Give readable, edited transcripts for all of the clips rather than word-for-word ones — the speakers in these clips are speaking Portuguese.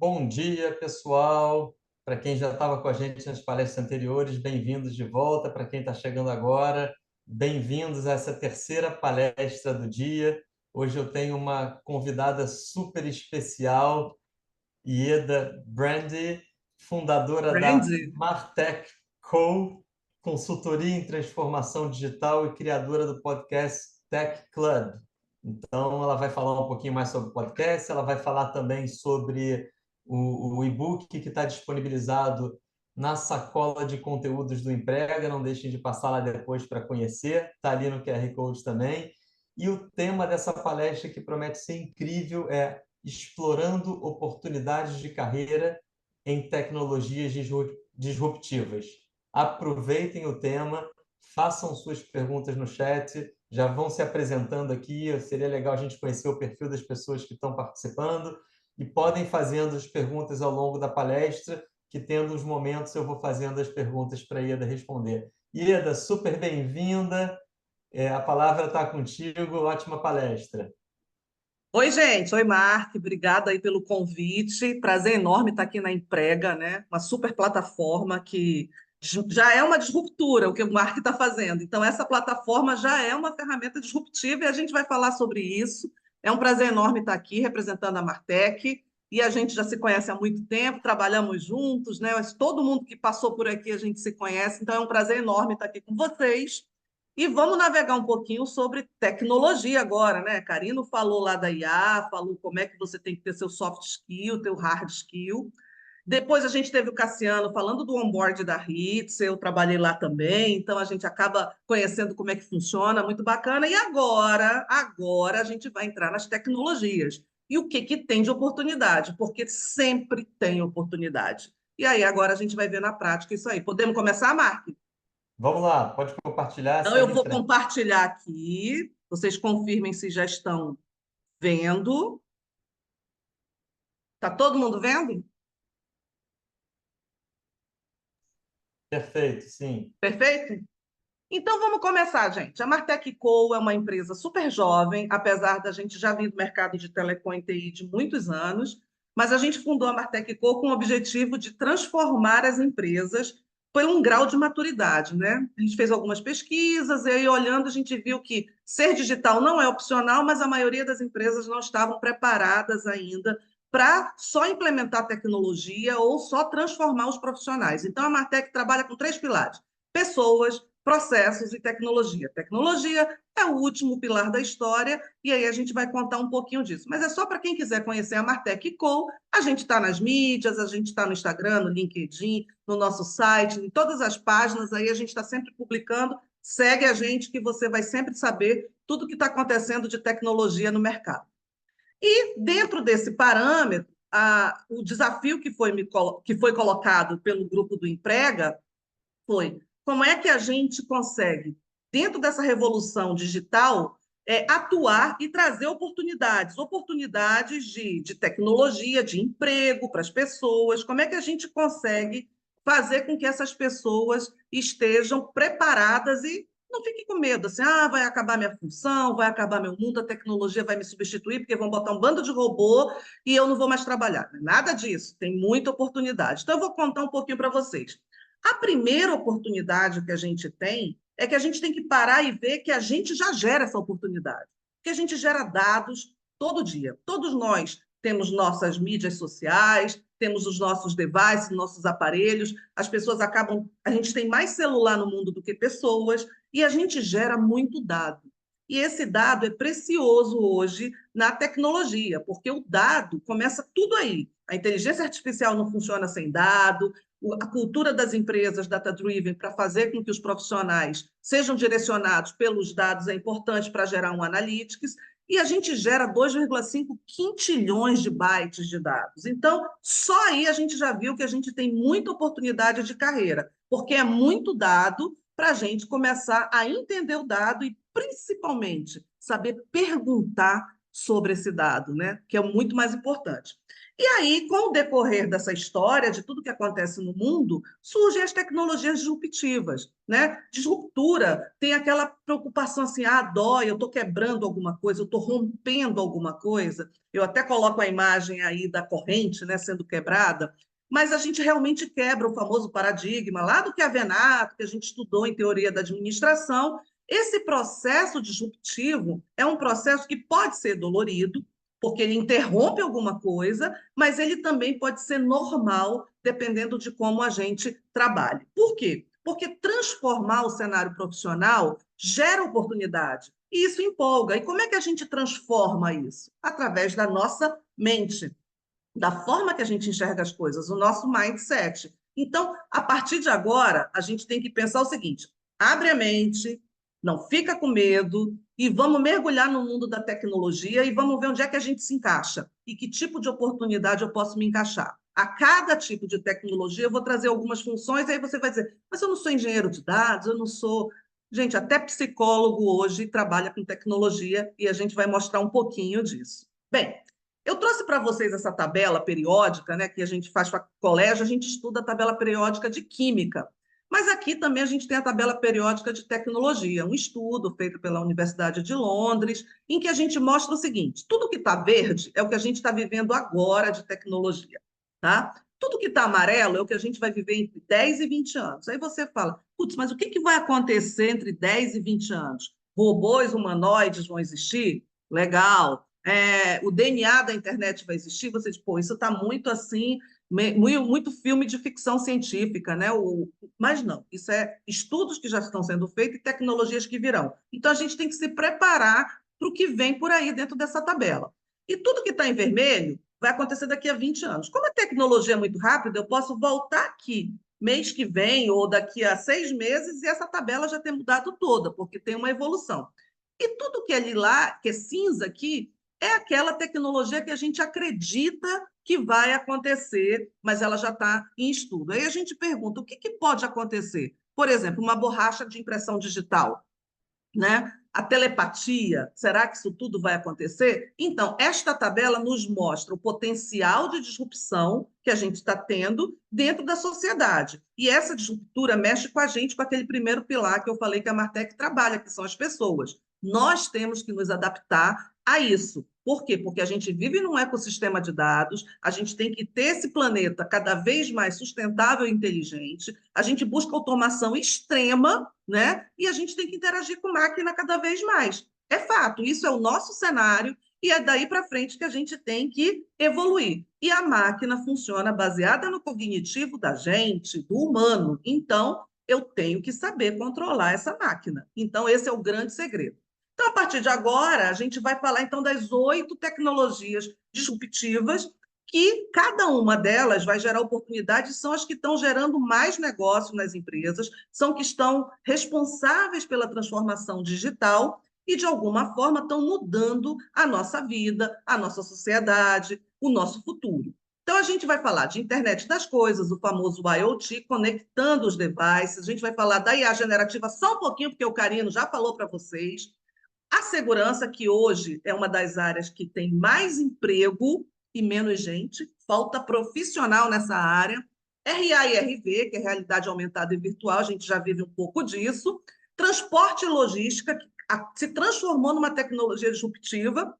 Bom dia, pessoal. Para quem já estava com a gente nas palestras anteriores, bem-vindos de volta. Para quem está chegando agora, bem-vindos a essa terceira palestra do dia. Hoje eu tenho uma convidada super especial, Ieda Brandy, fundadora da Brandy. Martech Co., consultoria em transformação digital e criadora do podcast Tech Club. Então, ela vai falar um pouquinho mais sobre o podcast, ela vai falar também sobre o e-book que está disponibilizado na sacola de conteúdos do Emprega. Não deixem de passar lá depois para conhecer, está ali no QR Code também. E o tema dessa palestra, que promete ser incrível, é explorando oportunidades de carreira em tecnologias disruptivas. Aproveitem o tema, façam suas perguntas no chat, já vão se apresentando aqui. Seria legal a gente conhecer o perfil das pessoas que estão participando e podem fazendo as perguntas ao longo da palestra, que tendo os momentos eu vou fazendo as perguntas para a Ieda responder. Ieda, super bem-vinda. A palavra está contigo. Ótima palestra. Oi, gente. Oi, Mark. Obrigada aí pelo convite. Prazer enorme estar aqui na Emprega, né? Uma super plataforma que já é uma disruptura, o que o Mark está fazendo. Então, essa plataforma já é uma ferramenta disruptiva e a gente vai falar sobre isso. É um prazer enorme estar aqui representando a Martech. E a gente já se conhece há muito tempo, trabalhamos juntos, né? Mas todo mundo que passou por aqui a gente se conhece. Então, é um prazer enorme estar aqui com vocês. E vamos navegar um pouquinho sobre tecnologia agora, né? Karino falou lá da IA, falou como é que você tem que ter seu soft skill, teu hard skill. Depois a gente teve o Cassiano falando do onboard da Hits, eu trabalhei lá também, então a gente acaba conhecendo como é que funciona, muito bacana. E agora a gente vai entrar nas tecnologias. E o que que tem de oportunidade? Porque sempre tem oportunidade. E aí agora a gente vai ver na prática isso aí. Podemos começar, Mark? Vamos lá, pode compartilhar, Então, eu segue em vou frente. compartilhar aqui. Vocês confirmem se já estão vendo. Tá todo mundo vendo? Perfeito, sim. Perfeito? Então, vamos começar, gente. A Martech Co. é uma empresa super jovem, apesar da gente já vir do mercado de telecom e TI de muitos anos, mas a gente fundou a Martech Co. com o objetivo de transformar as empresas por um grau de maturidade, né? A gente fez algumas pesquisas e aí, olhando, a gente viu que ser digital não é opcional, mas a maioria das empresas não estavam preparadas ainda para só implementar tecnologia ou só transformar os profissionais. Então, a Martech trabalha com três pilares: pessoas, processos e tecnologia. Tecnologia é o último pilar da história, e aí a gente vai contar um pouquinho disso. Mas é só para quem quiser conhecer a Martech Co. A gente está nas mídias, a gente está no Instagram, no LinkedIn, no nosso site, em todas as páginas, aí a gente está sempre publicando. Segue a gente que você vai sempre saber tudo o que está acontecendo de tecnologia no mercado. E dentro desse parâmetro, o desafio que foi colocado pelo grupo do Emprega foi como é que a gente consegue, dentro dessa revolução digital, atuar e trazer oportunidades de tecnologia, de emprego para as pessoas, como é que a gente consegue fazer com que essas pessoas estejam preparadas e não fiquem com medo, assim, vai acabar minha função, vai acabar meu mundo, a tecnologia vai me substituir, porque vão botar um bando de robô e eu não vou mais trabalhar. Nada disso, tem muita oportunidade. Então, eu vou contar um pouquinho para vocês. A primeira oportunidade que a gente tem é que a gente tem que parar e ver que a gente já gera essa oportunidade, que a gente gera dados todo dia. Todos nós temos nossas mídias sociais, temos os nossos devices, nossos aparelhos. As pessoas acabam, a gente tem mais celular no mundo do que pessoas e a gente gera muito dado. E esse dado é precioso hoje na tecnologia, porque o dado começa tudo aí. A inteligência artificial não funciona sem dado, a cultura das empresas data-driven para fazer com que os profissionais sejam direcionados pelos dados é importante para gerar um analytics, e a gente gera 2,5 quintilhões de bytes de dados. Então, só aí a gente já viu que a gente tem muita oportunidade de carreira, porque é muito dado para a gente começar a entender o dado e, principalmente, saber perguntar sobre esse dado, né? Que é muito mais importante. E aí, com o decorrer dessa história, de tudo que acontece no mundo, surgem as tecnologias disruptivas, né? Disruptura tem aquela preocupação assim, dói, eu estou quebrando alguma coisa, eu estou rompendo alguma coisa. Eu até coloco a imagem aí da corrente, né, sendo quebrada, mas a gente realmente quebra o famoso paradigma lá do Chiavenato, que a gente estudou em teoria da administração. Esse processo disruptivo é um processo que pode ser dolorido, porque ele interrompe alguma coisa, mas ele também pode ser normal, dependendo de como a gente trabalhe. Por quê? Porque transformar o cenário profissional gera oportunidade, e isso empolga. E como é que a gente transforma isso? Através da nossa mente, da forma que a gente enxerga as coisas, o nosso mindset. Então, a partir de agora, a gente tem que pensar o seguinte: abre a mente, não fica com medo e vamos mergulhar no mundo da tecnologia e vamos ver onde é que a gente se encaixa e que tipo de oportunidade eu posso me encaixar. A cada tipo de tecnologia, eu vou trazer algumas funções, aí você vai dizer, mas eu não sou engenheiro de dados, eu não sou. Gente, até psicólogo hoje trabalha com tecnologia e a gente vai mostrar um pouquinho disso. Bem, eu trouxe para vocês essa tabela periódica, né, que a gente faz para colégio, a gente estuda a tabela periódica de química. Mas aqui também a gente tem a tabela periódica de tecnologia, um estudo feito pela Universidade de Londres, em que a gente mostra o seguinte: tudo que está verde é o que a gente está vivendo agora de tecnologia, tá? Tudo que está amarelo é o que a gente vai viver entre 10 e 20 anos. Aí você fala, putz, mas o que vai acontecer entre 10 e 20 anos? Robôs humanoides vão existir? Legal. O DNA da internet vai existir? Você diz, pô, isso está muito assim, muito filme de ficção científica, né? Mas não, isso é estudos que já estão sendo feitos e tecnologias que virão. Então a gente tem que se preparar para o que vem por aí dentro dessa tabela. E tudo que está em vermelho vai acontecer daqui a 20 anos. Como a tecnologia é muito rápida, eu posso voltar aqui mês que vem ou daqui a 6 meses e essa tabela já ter mudado toda, porque tem uma evolução. E tudo que é lilá, que é cinza aqui, é aquela tecnologia que a gente acredita que vai acontecer, mas ela já está em estudo. Aí a gente pergunta, o que pode acontecer? Por exemplo, uma borracha de impressão digital, né? A telepatia, será que isso tudo vai acontecer? Então, esta tabela nos mostra o potencial de disrupção que a gente está tendo dentro da sociedade. E essa disruptura mexe com a gente, com aquele primeiro pilar que eu falei que a Martech trabalha, que são as pessoas. Nós temos que nos adaptar a isso. Por quê? Porque a gente vive num ecossistema de dados, a gente tem que ter esse planeta cada vez mais sustentável e inteligente, a gente busca automação extrema, né? E a gente tem que interagir com máquina cada vez mais. É fato, isso é o nosso cenário e é daí para frente que a gente tem que evoluir. E a máquina funciona baseada no cognitivo da gente, do humano. Então, eu tenho que saber controlar essa máquina. Então, esse é o grande segredo. Então, a partir de agora, a gente vai falar então das 8 tecnologias disruptivas que cada uma delas vai gerar oportunidades, são as que estão gerando mais negócio nas empresas, são que estão responsáveis pela transformação digital e, de alguma forma, estão mudando a nossa vida, a nossa sociedade, o nosso futuro. Então, a gente vai falar de internet das coisas, o famoso IoT, conectando os devices, a gente vai falar da IA generativa só um pouquinho, porque o Carino já falou para vocês, a segurança, que hoje é uma das áreas que tem mais emprego e menos gente, falta profissional nessa área. RA e RV, que é realidade aumentada e virtual, a gente já vive um pouco disso. Transporte e logística, que se transformou numa tecnologia disruptiva.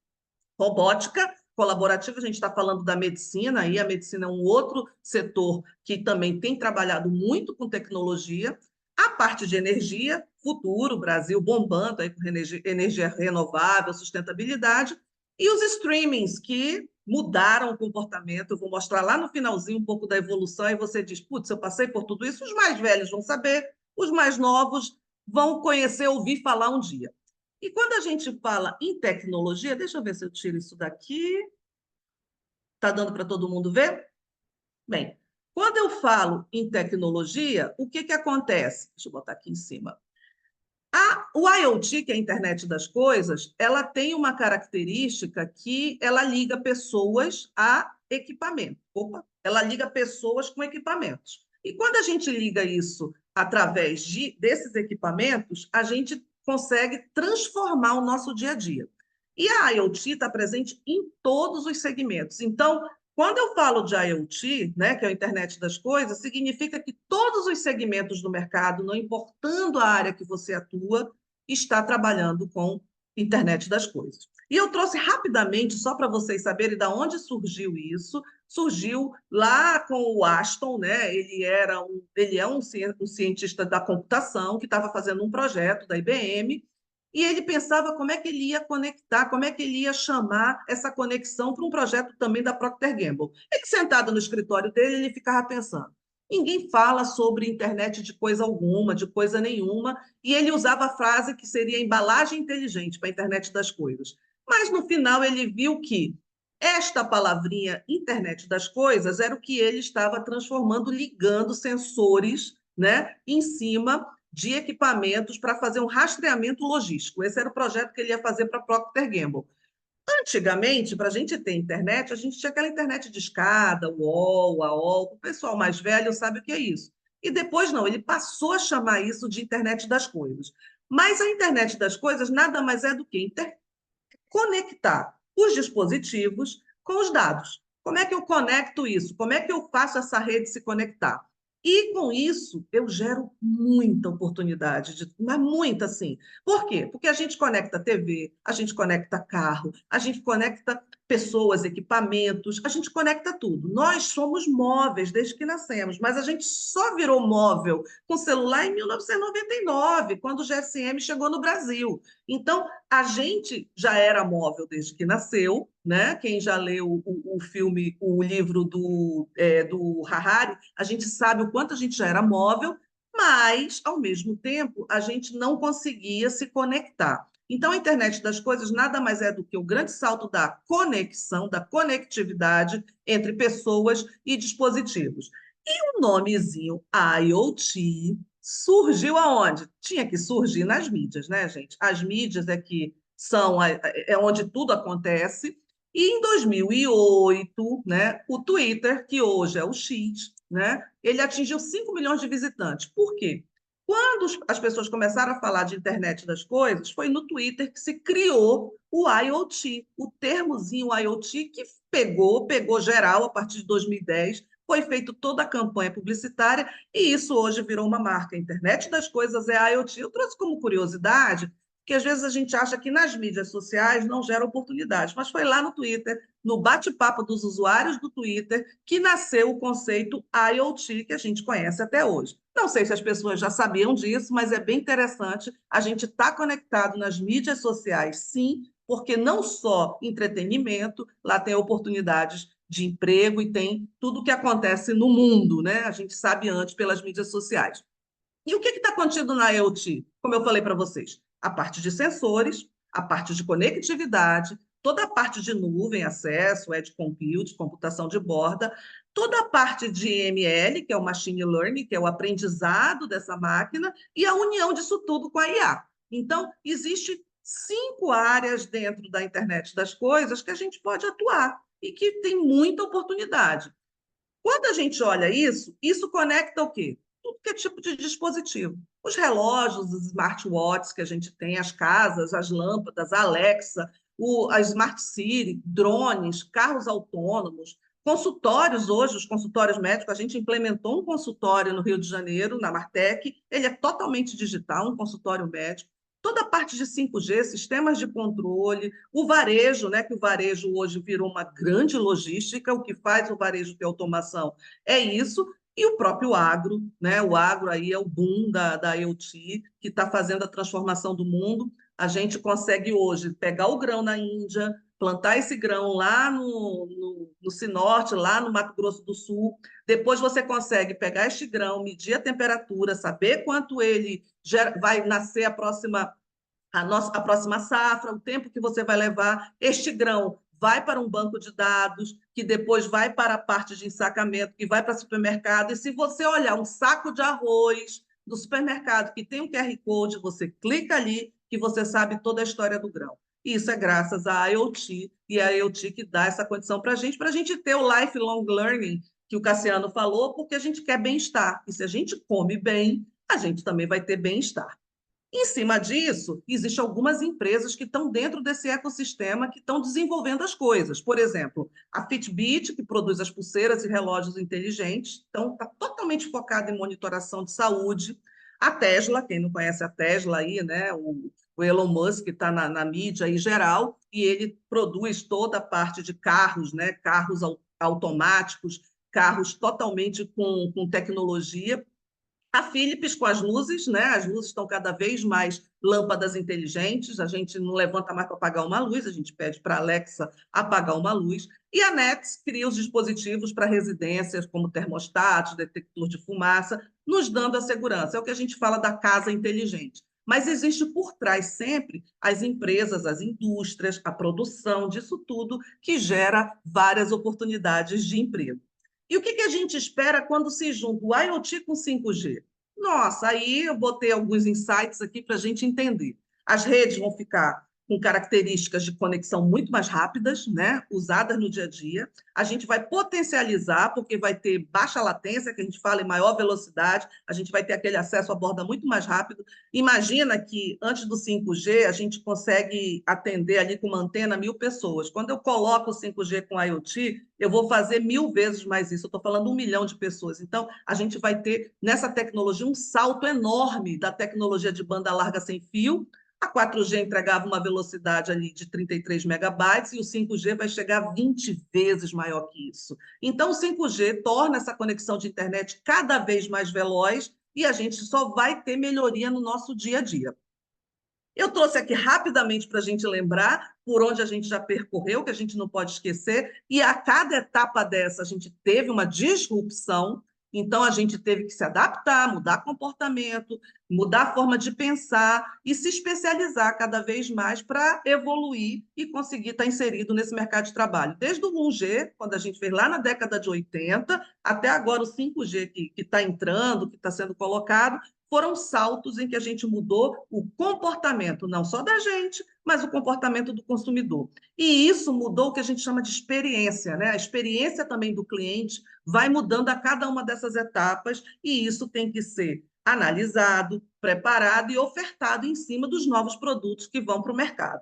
Robótica colaborativa, a gente está falando da medicina, e a medicina é um outro setor que também tem trabalhado muito com tecnologia. A parte de energia, futuro, Brasil bombando aí com energia renovável, sustentabilidade, e os streamings, que mudaram o comportamento. Eu vou mostrar lá no finalzinho um pouco da evolução, e você diz, putz, eu passei por tudo isso, os mais velhos vão saber, os mais novos vão conhecer, ouvir falar um dia. E quando a gente fala em tecnologia, deixa eu ver se eu tiro isso daqui. Está dando para todo mundo ver? Bem, quando eu falo em tecnologia, o que acontece? Deixa eu botar aqui em cima. O IoT, que é a internet das coisas, ela tem uma característica que ela liga pessoas a equipamento. Opa, ela liga pessoas com equipamentos. E quando a gente liga isso através desses equipamentos, a gente consegue transformar o nosso dia a dia. E a IoT está presente em todos os segmentos. Então, Quando eu falo de IoT, né, que é a internet das coisas, significa que todos os segmentos do mercado, não importando a área que você atua, está trabalhando com internet das coisas. E eu trouxe rapidamente, só para vocês saberem de onde surgiu isso. Surgiu lá com o Ashton, né? Ele é um cientista da computação que estava fazendo um projeto da IBM, e ele pensava como é que ele ia conectar, como é que ele ia chamar essa conexão para um projeto também da Procter Gamble. Ele, sentado no escritório dele, ele ficava pensando. Ninguém fala sobre internet de coisa alguma, de coisa nenhuma, e ele usava a frase que seria embalagem inteligente para a internet das coisas. Mas no final ele viu que esta palavrinha internet das coisas era o que ele estava transformando, ligando sensores, né, em cima de equipamentos para fazer um rastreamento logístico. Esse era o projeto que ele ia fazer para a Procter Gamble. Antigamente, para a gente ter internet, a gente tinha aquela internet de escada, UOL, AOL. O pessoal mais velho sabe o que é isso. E depois, não, ele passou a chamar isso de internet das coisas. Mas a internet das coisas nada mais é do que conectar os dispositivos com os dados. Como é que eu conecto isso? Como é que eu faço essa rede se conectar? E com isso eu gero muita oportunidade, mas muita sim. Por quê? Porque a gente conecta TV, a gente conecta carro, a gente conecta pessoas, equipamentos, a gente conecta tudo. Nós somos móveis desde que nascemos, mas a gente só virou móvel com celular em 1999, quando o GSM chegou no Brasil. Então, a gente já era móvel desde que nasceu, né? Quem já leu o filme, o livro do Harari, a gente sabe o quanto a gente já era móvel, mas, ao mesmo tempo, a gente não conseguia se conectar. Então, a internet das coisas nada mais é do que o grande salto da conexão, da conectividade entre pessoas e dispositivos. E o nomezinho IoT surgiu aonde? Tinha que surgir nas mídias, né, gente? As mídias é onde tudo acontece. E em 2008, né, o Twitter, que hoje é o X, né, ele atingiu 5 milhões de visitantes. Por quê? Quando as pessoas começaram a falar de internet das coisas, foi no Twitter que se criou o IoT, o termozinho IoT que pegou geral a partir de 2010, foi feita toda a campanha publicitária e isso hoje virou uma marca. A internet das coisas é IoT. Eu trouxe como curiosidade que às vezes a gente acha que nas mídias sociais não gera oportunidades, mas foi lá no Twitter, no bate-papo dos usuários do Twitter, que nasceu o conceito IoT que a gente conhece até hoje. Não sei se as pessoas já sabiam disso, mas é bem interessante a gente estar conectado nas mídias sociais, sim, porque não só entretenimento, lá tem oportunidades de emprego e tem tudo o que acontece no mundo, né? A gente sabe antes pelas mídias sociais. E o que está contido na IoT? Como eu falei para vocês, a parte de sensores, a parte de conectividade, toda a parte de nuvem, acesso, edge compute, computação de borda, toda a parte de ML, que é o machine learning, que é o aprendizado dessa máquina, e a união disso tudo com a IA. Então, existe 5 áreas dentro da internet das coisas que a gente pode atuar e que tem muita oportunidade. Quando a gente olha isso, isso conecta o quê? Tudo que é tipo de dispositivo. Os relógios, os smartwatches que a gente tem, as casas, as lâmpadas, a Alexa, a Smart City, drones, carros autônomos, consultórios hoje, os consultórios médicos, a gente implementou um consultório no Rio de Janeiro, na Martec, ele é totalmente digital, um consultório médico. Toda a parte de 5G, sistemas de controle, o varejo, né, que o varejo hoje virou uma grande logística, o que faz o varejo ter automação é isso, e o próprio agro, né? O agro aí é o boom da IoT, que está fazendo a transformação do mundo. A gente consegue hoje pegar o grão na Índia, plantar esse grão lá no Cinorte, lá no Mato Grosso do Sul. Depois você consegue pegar este grão, medir a temperatura, saber quanto ele vai nascer a próxima safra, o tempo que você vai levar. Este grão vai para um banco de dados, que depois vai para a parte de ensacamento, que vai para o supermercado. E se você olhar um saco de arroz do supermercado que tem um QR Code, você clica ali que você sabe toda a história do grão. Isso é graças à IoT, e a IoT que dá essa condição para a gente ter o lifelong learning que o Cassiano falou, porque a gente quer bem-estar. E se a gente come bem, a gente também vai ter bem-estar. Em cima disso, existem algumas empresas que estão dentro desse ecossistema que estão desenvolvendo as coisas. Por exemplo, a Fitbit, que produz as pulseiras e relógios inteligentes, então está totalmente focada em monitoração de saúde. A Tesla, quem não conhece a Tesla aí, né? O Elon Musk está na mídia em geral, e ele produz toda a parte de carros, né? Carros automáticos, carros totalmente com tecnologia. A Philips com as luzes, né? As luzes estão cada vez mais lâmpadas inteligentes. A gente não levanta mais para apagar uma luz, a gente pede para a Alexa apagar uma luz. E a Nets cria os dispositivos para residências, como termostatos, detector de fumaça, nos dando a segurança. É o que a gente fala da casa inteligente. Mas existe por trás sempre as empresas, as indústrias, a produção disso tudo, que gera várias oportunidades de emprego. E o que a gente espera quando se junta o IoT com 5G? Nossa, aí eu botei alguns insights aqui para a gente entender. As redes vão ficar com características de conexão muito mais rápidas, né? Usadas no dia a dia. A gente vai potencializar, porque vai ter baixa latência, que a gente fala em maior velocidade, a gente vai ter aquele acesso à borda muito mais rápido. Imagina que antes do 5G a gente consegue atender ali com uma antena 1.000 pessoas. Quando eu coloco o 5G com IoT, eu vou fazer 1.000 vezes mais isso. Eu estou falando 1 milhão de pessoas. Então, a gente vai ter nessa tecnologia um salto enorme da tecnologia de banda larga sem fio. A 4G entregava uma velocidade ali de 33 megabytes e o 5G vai chegar a 20 vezes maior que isso. Então, o 5G torna essa conexão de internet cada vez mais veloz e a gente só vai ter melhoria no nosso dia a dia. Eu trouxe aqui rapidamente para a gente lembrar por onde a gente já percorreu, que a gente não pode esquecer, e a cada etapa dessa a gente teve uma disrupção, então a gente teve que se adaptar, mudar comportamento, mudar a forma de pensar e se especializar cada vez mais para evoluir e conseguir estar inserido nesse mercado de trabalho. Desde o 1G, quando a gente fez lá na década de 80, até agora o 5G que está entrando, que está sendo colocado, foram saltos em que a gente mudou o comportamento, não só da gente, mas o comportamento do consumidor. E isso mudou o que a gente chama de experiência, né? A experiência também do cliente vai mudando a cada uma dessas etapas, e isso tem que ser analisado, preparado e ofertado em cima dos novos produtos que vão para o mercado.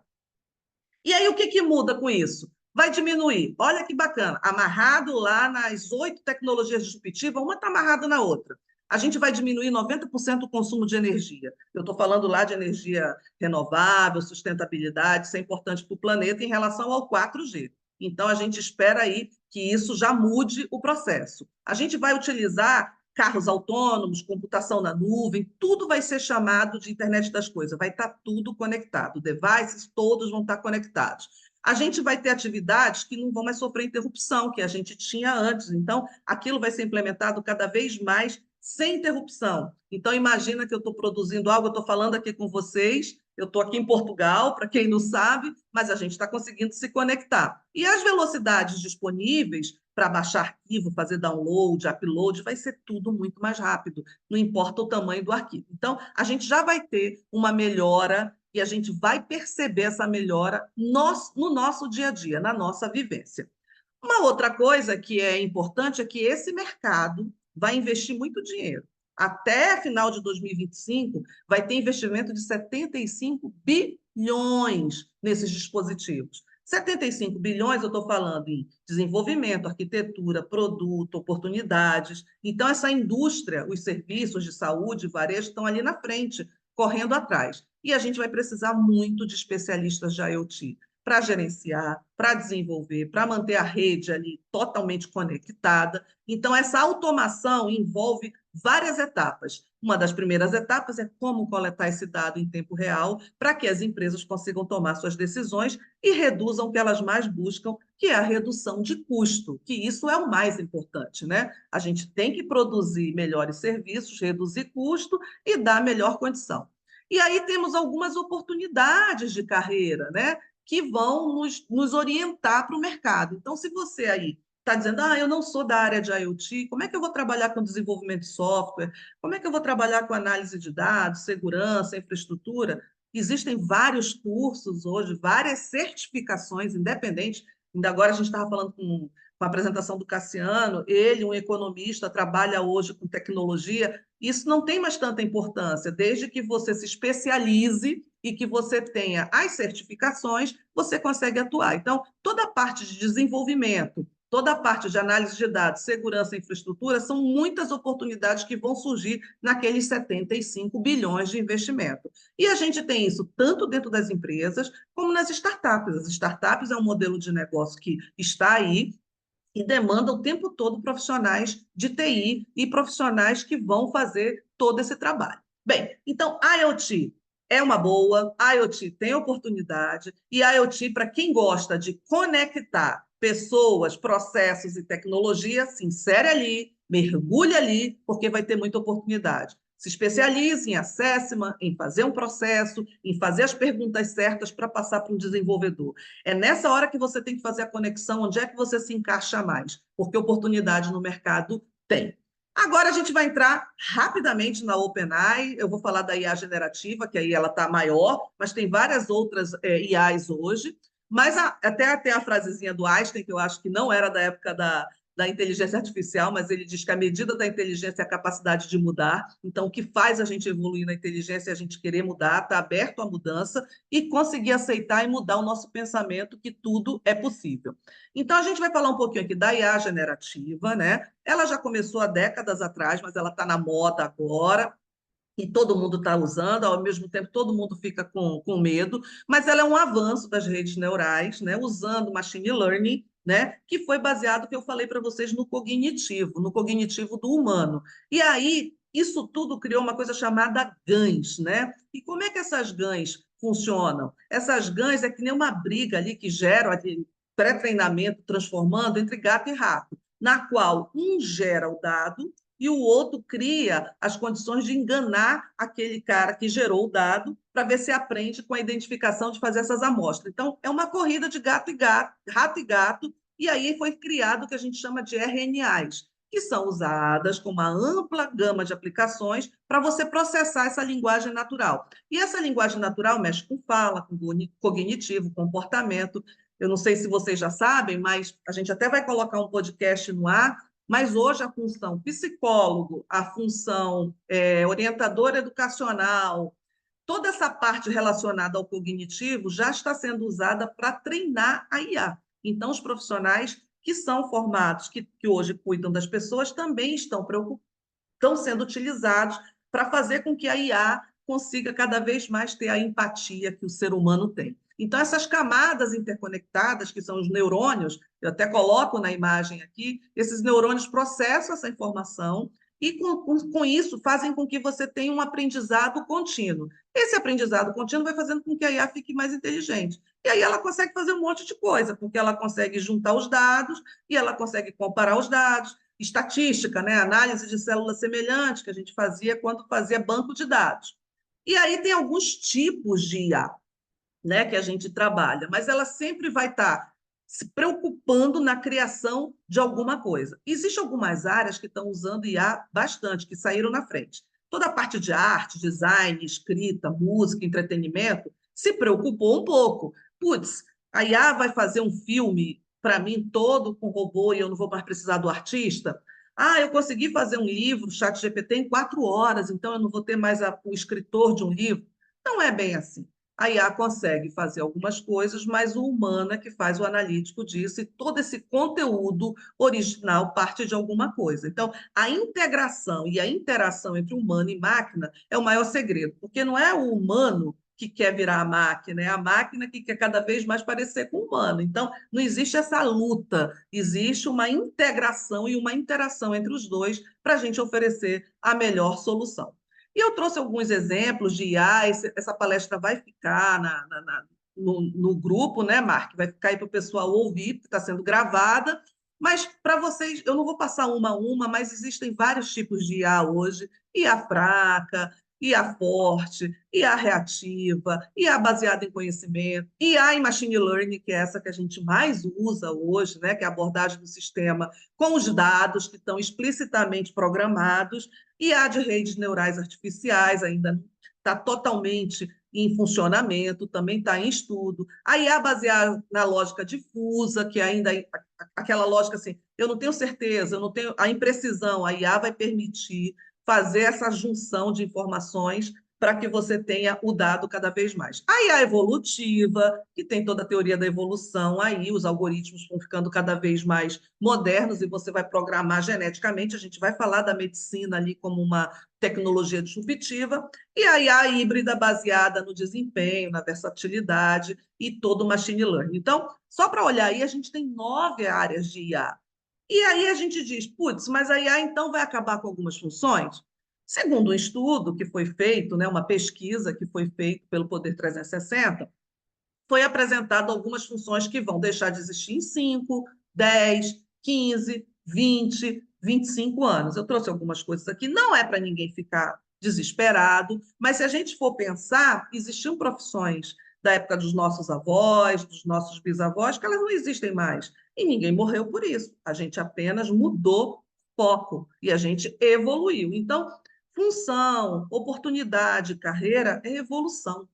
E aí, o que muda com isso? Vai diminuir. Olha que bacana, amarrado lá nas 8 tecnologias disruptivas, uma está amarrada na outra. A gente vai diminuir 90% o consumo de energia. Eu estou falando lá de energia renovável, sustentabilidade, isso é importante para o planeta em relação ao 4G. Então, a gente espera aí que isso já mude o processo. A gente vai utilizar carros autônomos, computação na nuvem, tudo vai ser chamado de internet das coisas, vai estar tudo conectado, devices todos vão estar conectados. A gente vai ter atividades que não vão mais sofrer interrupção, que a gente tinha antes, então aquilo vai ser implementado cada vez mais sem interrupção. Então imagina que eu estou produzindo algo, eu estou falando aqui com vocês, eu estou aqui em Portugal, para quem não sabe, mas a gente está conseguindo se conectar. E as velocidades disponíveis para baixar arquivo, fazer download, upload, vai ser tudo muito mais rápido, não importa o tamanho do arquivo. Então, a gente já vai ter uma melhora e a gente vai perceber essa melhora no nosso dia a dia, na nossa vivência. Uma outra coisa que é importante é que esse mercado vai investir muito dinheiro. Até final de 2025, vai ter investimento de 75 bilhões nesses dispositivos. 75 bilhões, eu estou falando em desenvolvimento, arquitetura, produto, oportunidades. Então, essa indústria, os serviços de saúde, varejo, estão ali na frente, correndo atrás. E a gente vai precisar muito de especialistas de IoT para gerenciar, para desenvolver, para manter a rede ali totalmente conectada. Então, essa automação envolve várias etapas. Uma das primeiras etapas é como coletar esse dado em tempo real para que as empresas consigam tomar suas decisões e reduzam o que elas mais buscam, que é a redução de custo, que isso é o mais importante, né? A gente tem que produzir melhores serviços, reduzir custo e dar melhor condição. E aí temos algumas oportunidades de carreira, né? Que vão nos orientar para o mercado. Então, se você aí está dizendo, eu não sou da área de IoT, como é que eu vou trabalhar com desenvolvimento de software? Como é que eu vou trabalhar com análise de dados, segurança, infraestrutura? Existem vários cursos hoje, várias certificações independentes. Ainda agora a gente estava falando com com a apresentação do Cassiano, ele, um economista, trabalha hoje com tecnologia, isso não tem mais tanta importância, desde que você se especialize e que você tenha as certificações, você consegue atuar. Então, toda a parte de desenvolvimento, toda a parte de análise de dados, segurança e infraestrutura, são muitas oportunidades que vão surgir naqueles 75 bilhões de investimento. E a gente tem isso tanto dentro das empresas como nas startups. As startups é um modelo de negócio que está aí, e demanda o tempo todo profissionais de TI e profissionais que vão fazer todo esse trabalho. Bem, então, a IoT é uma boa, a IoT tem oportunidade, e a IoT, para quem gosta de conectar pessoas, processos e tecnologia, se insere ali, mergulha ali, porque vai ter muita oportunidade. Se especialize em assessment, em fazer um processo, em fazer as perguntas certas para passar para um desenvolvedor. É nessa hora que você tem que fazer a conexão, onde é que você se encaixa mais, porque oportunidade no mercado tem. Agora a gente vai entrar rapidamente na OpenAI, eu vou falar da IA generativa, que aí ela está maior, mas tem várias outras IAs hoje, mas até tem a frasezinha do Einstein, que eu acho que não era da época da inteligência artificial, mas ele diz que a medida da inteligência é a capacidade de mudar. Então, o que faz a gente evoluir na inteligência é a gente querer mudar, estar aberto à mudança e conseguir aceitar e mudar o nosso pensamento que tudo é possível. Então, a gente vai falar um pouquinho aqui da IA generativa, né? Ela já começou há décadas atrás, mas ela está na moda agora e todo mundo está usando, ao mesmo tempo todo mundo fica com medo, mas ela é um avanço das redes neurais, né, usando machine learning, né, que foi baseado, que eu falei para vocês, no cognitivo do humano. E aí, isso tudo criou uma coisa chamada GANs, né? E como é que essas GANs funcionam? Essas GANs é que nem uma briga ali que gera aquele pré-treinamento transformando entre gato e rato, na qual um gera o dado e o outro cria as condições de enganar aquele cara que gerou o dado para ver se aprende com a identificação de fazer essas amostras. Então, é uma corrida de gato e gato, rato e gato, e aí foi criado o que a gente chama de RNAs, que são usadas com uma ampla gama de aplicações para você processar essa linguagem natural. E essa linguagem natural mexe com fala, com cognitivo, comportamento. Eu não sei se vocês já sabem, mas a gente até vai colocar um podcast no ar, mas hoje a função psicólogo, a função orientador educacional, toda essa parte relacionada ao cognitivo já está sendo usada para treinar a IA. Então, os profissionais que são formados, que hoje cuidam das pessoas, também estão sendo utilizados para fazer com que a IA consiga cada vez mais ter a empatia que o ser humano tem. Então, essas camadas interconectadas, que são os neurônios, eu até coloco na imagem aqui, esses neurônios processam essa informação e, com isso, fazem com que você tenha um aprendizado contínuo. Esse aprendizado contínuo vai fazendo com que a IA fique mais inteligente. E aí ela consegue fazer um monte de coisa, porque ela consegue juntar os dados e ela consegue comparar os dados, estatística, né? Análise de célula semelhante, que a gente fazia quando fazia banco de dados. E aí tem alguns tipos de IA, né, que a gente trabalha, mas ela sempre vai estar se preocupando na criação de alguma coisa. Existem algumas áreas que estão usando IA bastante, que saíram na frente. Toda a parte de arte, design, escrita, música, entretenimento, se preocupou um pouco. Putz, a IA vai fazer um filme para mim todo com robô e eu não vou mais precisar do artista? Ah, eu consegui fazer um livro, chat GPT, em 4 horas, então eu não vou ter mais o escritor de um livro. Não é bem assim. A IA consegue fazer algumas coisas, mas o humano é que faz o analítico disso, e todo esse conteúdo original parte de alguma coisa. Então, a integração e a interação entre humano e máquina é o maior segredo, porque não é o humano que quer virar a máquina, é a máquina que quer cada vez mais parecer com o humano. Então, não existe essa luta, existe uma integração e uma interação entre os dois para a gente oferecer a melhor solução. E eu trouxe alguns exemplos de IA, essa palestra vai ficar no grupo, né, Mark? Vai ficar aí para o pessoal ouvir, porque está sendo gravada. Mas para vocês, eu não vou passar uma a uma, mas existem vários tipos de IA hoje: IA fraca, IA forte, IA reativa, IA baseada em conhecimento, IA em machine learning, que é essa que a gente mais usa hoje, né, que é a abordagem do sistema com os dados que estão explicitamente programados. IA de redes neurais artificiais ainda está totalmente em funcionamento, também está em estudo. A IA baseada na lógica difusa, que ainda é aquela lógica assim, eu não tenho certeza, eu não tenho a imprecisão, a IA vai permitir fazer essa junção de informações para que você tenha o dado cada vez mais. A IA evolutiva, que tem toda a teoria da evolução, aí os algoritmos vão ficando cada vez mais modernos e você vai programar geneticamente, a gente vai falar da medicina ali como uma tecnologia disruptiva, e a IA híbrida baseada no desempenho, na versatilidade e todo o machine learning. Então, só para olhar aí, a gente tem 9 áreas de IA. E aí a gente diz, putz, mas a IA então vai acabar com algumas funções? Segundo um estudo que foi feito, né, uma pesquisa que foi feita pelo Poder 360, foi apresentado algumas funções que vão deixar de existir em 5, 10, 15, 20, 25 anos. Eu trouxe algumas coisas aqui, não é para ninguém ficar desesperado, mas se a gente for pensar, existiam profissões da época dos nossos avós, dos nossos bisavós, que elas não existem mais. E ninguém morreu por isso. A gente apenas mudou foco e a gente evoluiu. Então, função, oportunidade, carreira é evolução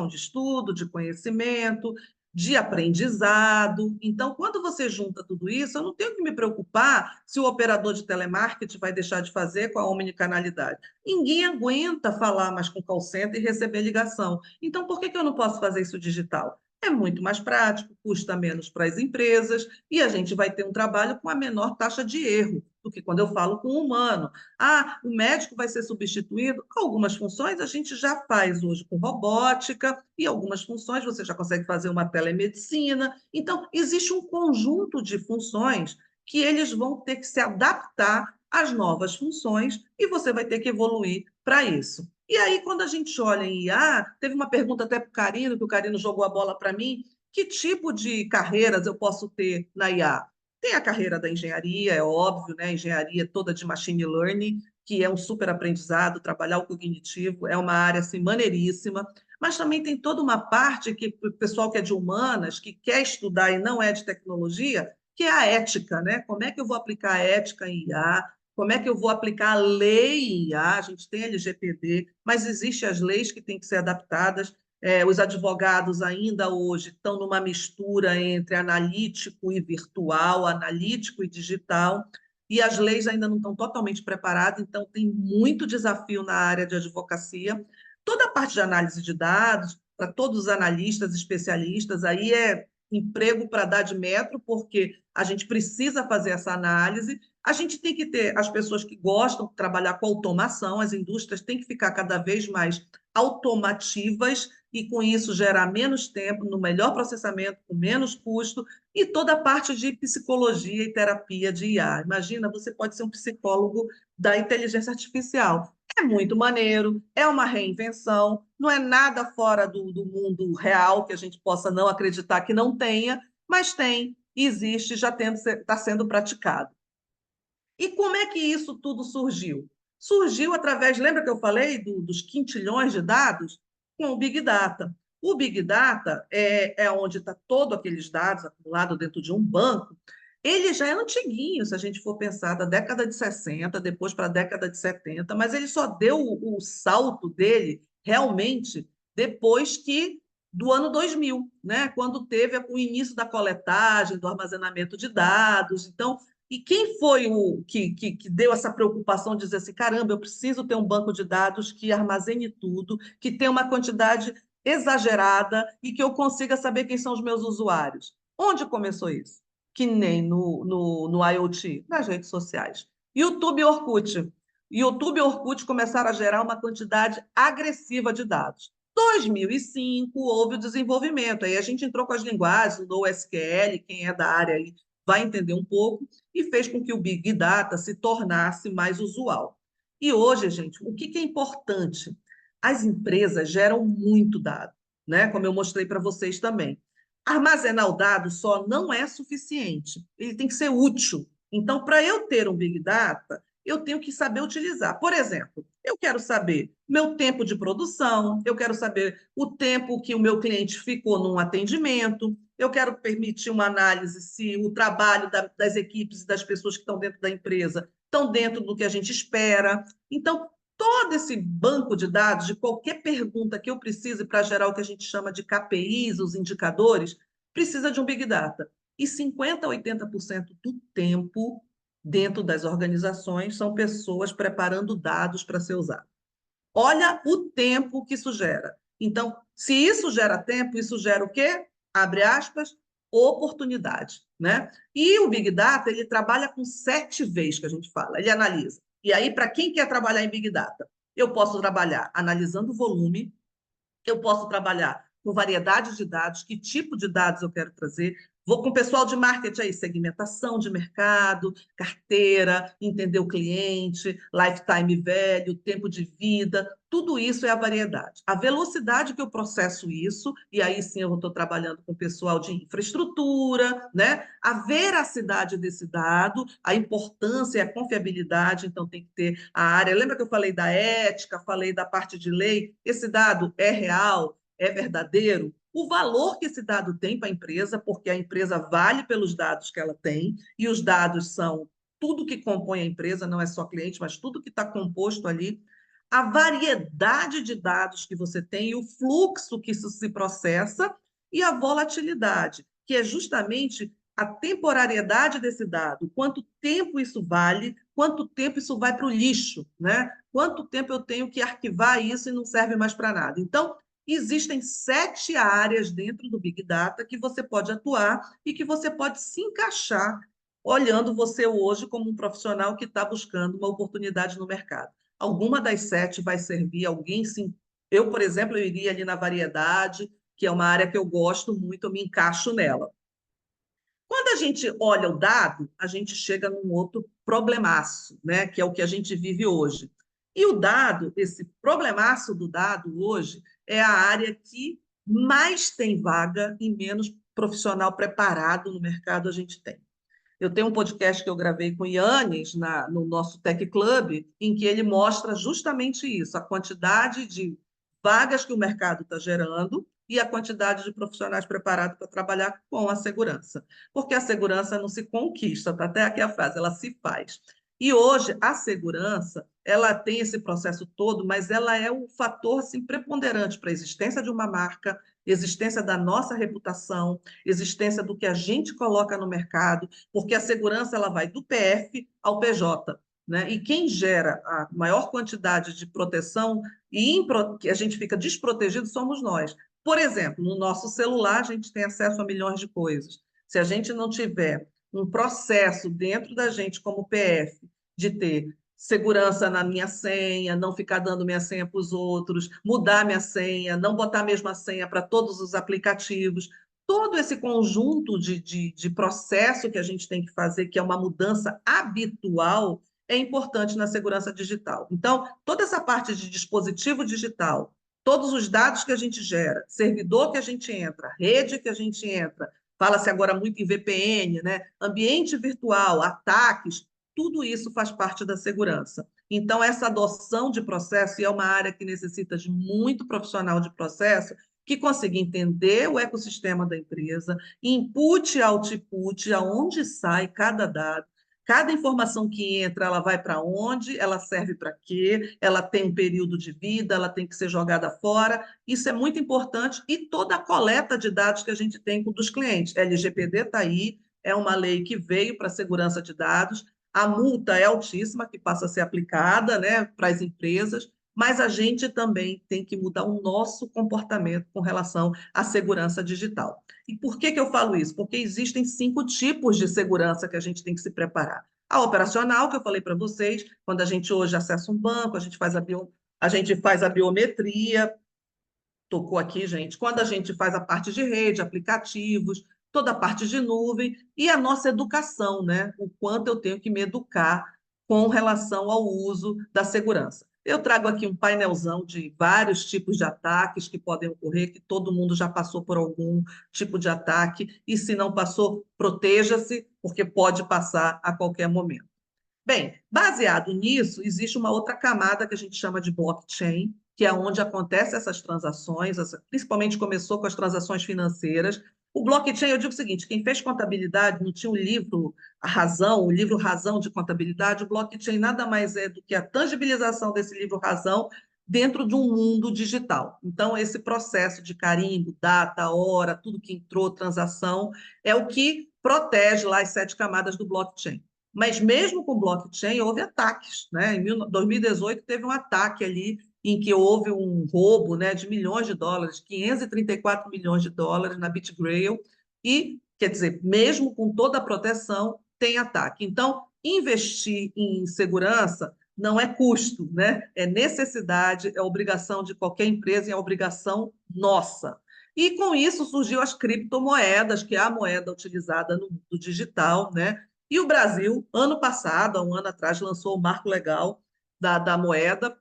de estudo, de conhecimento, de aprendizado. Então, quando você junta tudo isso, eu não tenho que me preocupar se o operador de telemarketing vai deixar de fazer com a omnicanalidade. Ninguém aguenta falar mais com call center e receber ligação. Então, por que eu não posso fazer isso digital? É muito mais prático, custa menos para as empresas e a gente vai ter um trabalho com a menor taxa de erro do que quando eu falo com o humano. Ah, o médico vai ser substituído? Algumas funções a gente já faz hoje com robótica e algumas funções você já consegue fazer uma telemedicina. Então, existe um conjunto de funções que eles vão ter que se adaptar às novas funções e você vai ter que evoluir para isso. E aí, quando a gente olha em IA, teve uma pergunta até para o Carino, que o Carino jogou a bola para mim, que tipo de carreiras eu posso ter na IA? Tem a carreira da engenharia, é óbvio, né? Engenharia toda de machine learning, que é um super aprendizado, trabalhar o cognitivo, é uma área assim, maneiríssima, mas também tem toda uma parte que o pessoal que é de humanas, que quer estudar e não é de tecnologia, que é a ética, né? Como é que eu vou aplicar a ética em IA? Como é que eu vou aplicar a lei em IA? A gente tem LGPD, mas existem as leis que têm que ser adaptadas. Os advogados ainda hoje estão numa mistura entre analítico e virtual, analítico e digital, e as leis ainda não estão totalmente preparadas, então tem muito desafio na área de advocacia. Toda a parte de análise de dados, para todos os analistas, especialistas, aí é emprego para dar de metro, porque a gente precisa fazer essa análise. A gente tem que ter as pessoas que gostam de trabalhar com automação, as indústrias têm que ficar cada vez mais automativas e, com isso, gerar menos tempo, no melhor processamento, com menos custo, e toda a parte de psicologia e terapia de IA. Imagina, você pode ser um psicólogo da inteligência artificial. É muito maneiro, é uma reinvenção, não é nada fora do mundo real que a gente possa não acreditar que não tenha, mas tem, existe, já está sendo praticado. E como é que isso tudo surgiu? Surgiu através, lembra que eu falei dos quintilhões de dados? Com o Big Data. O Big Data é onde está todos aqueles dados acumulados dentro de um banco. Ele já é antiguinho, se a gente for pensar, da década de 60, depois para a década de 70, mas ele só deu o salto dele realmente depois que do ano 2000, né? Quando teve o início da coletagem, do armazenamento de dados. Então, e quem foi o que deu essa preocupação de dizer assim, caramba, eu preciso ter um banco de dados que armazene tudo, que tenha uma quantidade exagerada e que eu consiga saber quem são os meus usuários? Onde começou isso? Que nem no IoT, nas redes sociais. YouTube e Orkut. YouTube e Orkut começaram a gerar uma quantidade agressiva de dados. 2005 houve o desenvolvimento, aí a gente entrou com as linguagens do SQL, quem é da área aí vai entender um pouco, e fez com que o Big Data se tornasse mais usual. E hoje, gente, o que é importante? As empresas geram muito dado, né? Como eu mostrei para vocês também. Armazenar o dado só não é suficiente, ele tem que ser útil. Então, para eu ter um Big Data, eu tenho que saber utilizar. Por exemplo, eu quero saber meu tempo de produção, eu quero saber o tempo que o meu cliente ficou num atendimento, eu quero permitir uma análise se o trabalho das equipes e das pessoas que estão dentro da empresa estão dentro do que a gente espera. Então, todo esse banco de dados, de qualquer pergunta que eu precise para gerar o que a gente chama de KPIs, os indicadores, precisa de um Big Data. E 50% a 80% do tempo dentro das organizações são pessoas preparando dados para ser usados. Olha o tempo que isso gera. Então, se isso gera tempo, isso gera o quê? Abre aspas, oportunidade, né? E o Big Data, ele trabalha com 7 Vs que a gente fala, ele analisa. E aí, para quem quer trabalhar em Big Data, eu posso trabalhar analisando o volume, eu posso trabalhar com variedade de dados, que tipo de dados eu quero trazer. Vou com o pessoal de marketing aí, segmentação de mercado, carteira, entender o cliente, lifetime value, tempo de vida, tudo isso é a variedade. A velocidade que eu processo isso, e aí sim eu estou trabalhando com o pessoal de infraestrutura, né? A veracidade desse dado, a importância e a confiabilidade, então tem que ter a área. Lembra que eu falei da ética, falei da parte de lei? Esse dado é real? É verdadeiro? O valor que esse dado tem para a empresa, porque a empresa vale pelos dados que ela tem, e os dados são tudo que compõe a empresa, não é só cliente, mas tudo que está composto ali. A variedade de dados que você tem, e o fluxo que isso se processa, e a volatilidade, que é justamente a temporariedade desse dado, quanto tempo isso vale, quanto tempo isso vai para o lixo, né? Quanto tempo eu tenho que arquivar isso e não serve mais para nada. Então, existem 7 áreas dentro do Big Data que você pode atuar e que você pode se encaixar, olhando você hoje como um profissional que está buscando uma oportunidade no mercado. Alguma das 7 vai servir, alguém sim. Eu, por exemplo, eu iria ali na variedade, que é uma área que eu gosto muito, eu me encaixo nela. Quando a gente olha o dado, a gente chega num outro problemaço, né? Que é o que a gente vive hoje. E o dado, esse problemaço do dado hoje, é a área que mais tem vaga e menos profissional preparado no mercado a gente tem. Eu tenho um podcast que eu gravei com o Yannis no nosso Tech Club, em que ele mostra justamente isso, a quantidade de vagas que o mercado está gerando e a quantidade de profissionais preparados para trabalhar com a segurança. Porque a segurança não se conquista, tá até aqui a frase, ela se faz. E hoje a segurança, ela tem esse processo todo, mas ela é um fator assim, preponderante para a existência de uma marca, existência da nossa reputação, existência do que a gente coloca no mercado, porque a segurança ela vai do PF ao PJ. Né? E quem gera a maior quantidade de proteção e que a gente fica desprotegido somos nós. Por exemplo, no nosso celular, a gente tem acesso a milhões de coisas. Se a gente não tiver um processo dentro da gente, como PF, de ter segurança na minha senha, não ficar dando minha senha para os outros, mudar minha senha, não botar a mesma senha para todos os aplicativos, todo esse conjunto de processo que a gente tem que fazer, que é uma mudança habitual, é importante na segurança digital. Então, toda essa parte de dispositivo digital, todos os dados que a gente gera, servidor que a gente entra, rede que a gente entra, fala-se agora muito em VPN, né? Ambiente virtual, ataques, tudo isso faz parte da segurança. Então, essa adoção de processo, e é uma área que necessita de muito profissional de processo, que consiga entender o ecossistema da empresa, input, output, aonde sai cada dado, cada informação que entra, ela vai para onde, ela serve para quê, ela tem um período de vida, ela tem que ser jogada fora. Isso é muito importante e toda a coleta de dados que a gente tem dos clientes. LGPD está aí, é uma lei que veio para a segurança de dados, a multa é altíssima, que passa a ser aplicada, né, para as empresas, mas a gente também tem que mudar o nosso comportamento com relação à segurança digital. E por que que eu falo isso? Porque existem 5 tipos de segurança que a gente tem que se preparar. A operacional, que eu falei para vocês, quando a gente hoje acessa um banco, a gente faz a biometria, tocou aqui, gente, quando a gente faz a parte de rede, aplicativos, toda a parte de nuvem e a nossa educação, né? O quanto eu tenho que me educar com relação ao uso da segurança. Eu trago aqui um painelzão de vários tipos de ataques que podem ocorrer, que todo mundo já passou por algum tipo de ataque, e se não passou, proteja-se, porque pode passar a qualquer momento. Bem, baseado nisso, existe uma outra camada que a gente chama de blockchain, que é onde acontecem essas transações, principalmente começou com as transações financeiras, O blockchain, eu digo o seguinte, quem fez contabilidade, não tinha o livro A Razão, o livro Razão de Contabilidade, o blockchain nada mais é do que a tangibilização desse livro Razão dentro de um mundo digital. Então, esse processo de carimbo, data, hora, tudo que entrou, transação, é o que protege lá as 7 camadas do blockchain. Mas mesmo com blockchain, houve ataques, né? Em 2018 teve um ataque ali em que houve um roubo, né, de milhões de dólares, 534 milhões de dólares na BitGrail, e, quer dizer, mesmo com toda a proteção, tem ataque. Então, investir em segurança não é custo, né? É necessidade, é obrigação de qualquer empresa e é obrigação nossa. E com isso surgiu as criptomoedas, que é a moeda utilizada no mundo digital, né? E o Brasil, ano passado, há um ano atrás, lançou o marco legal da moeda.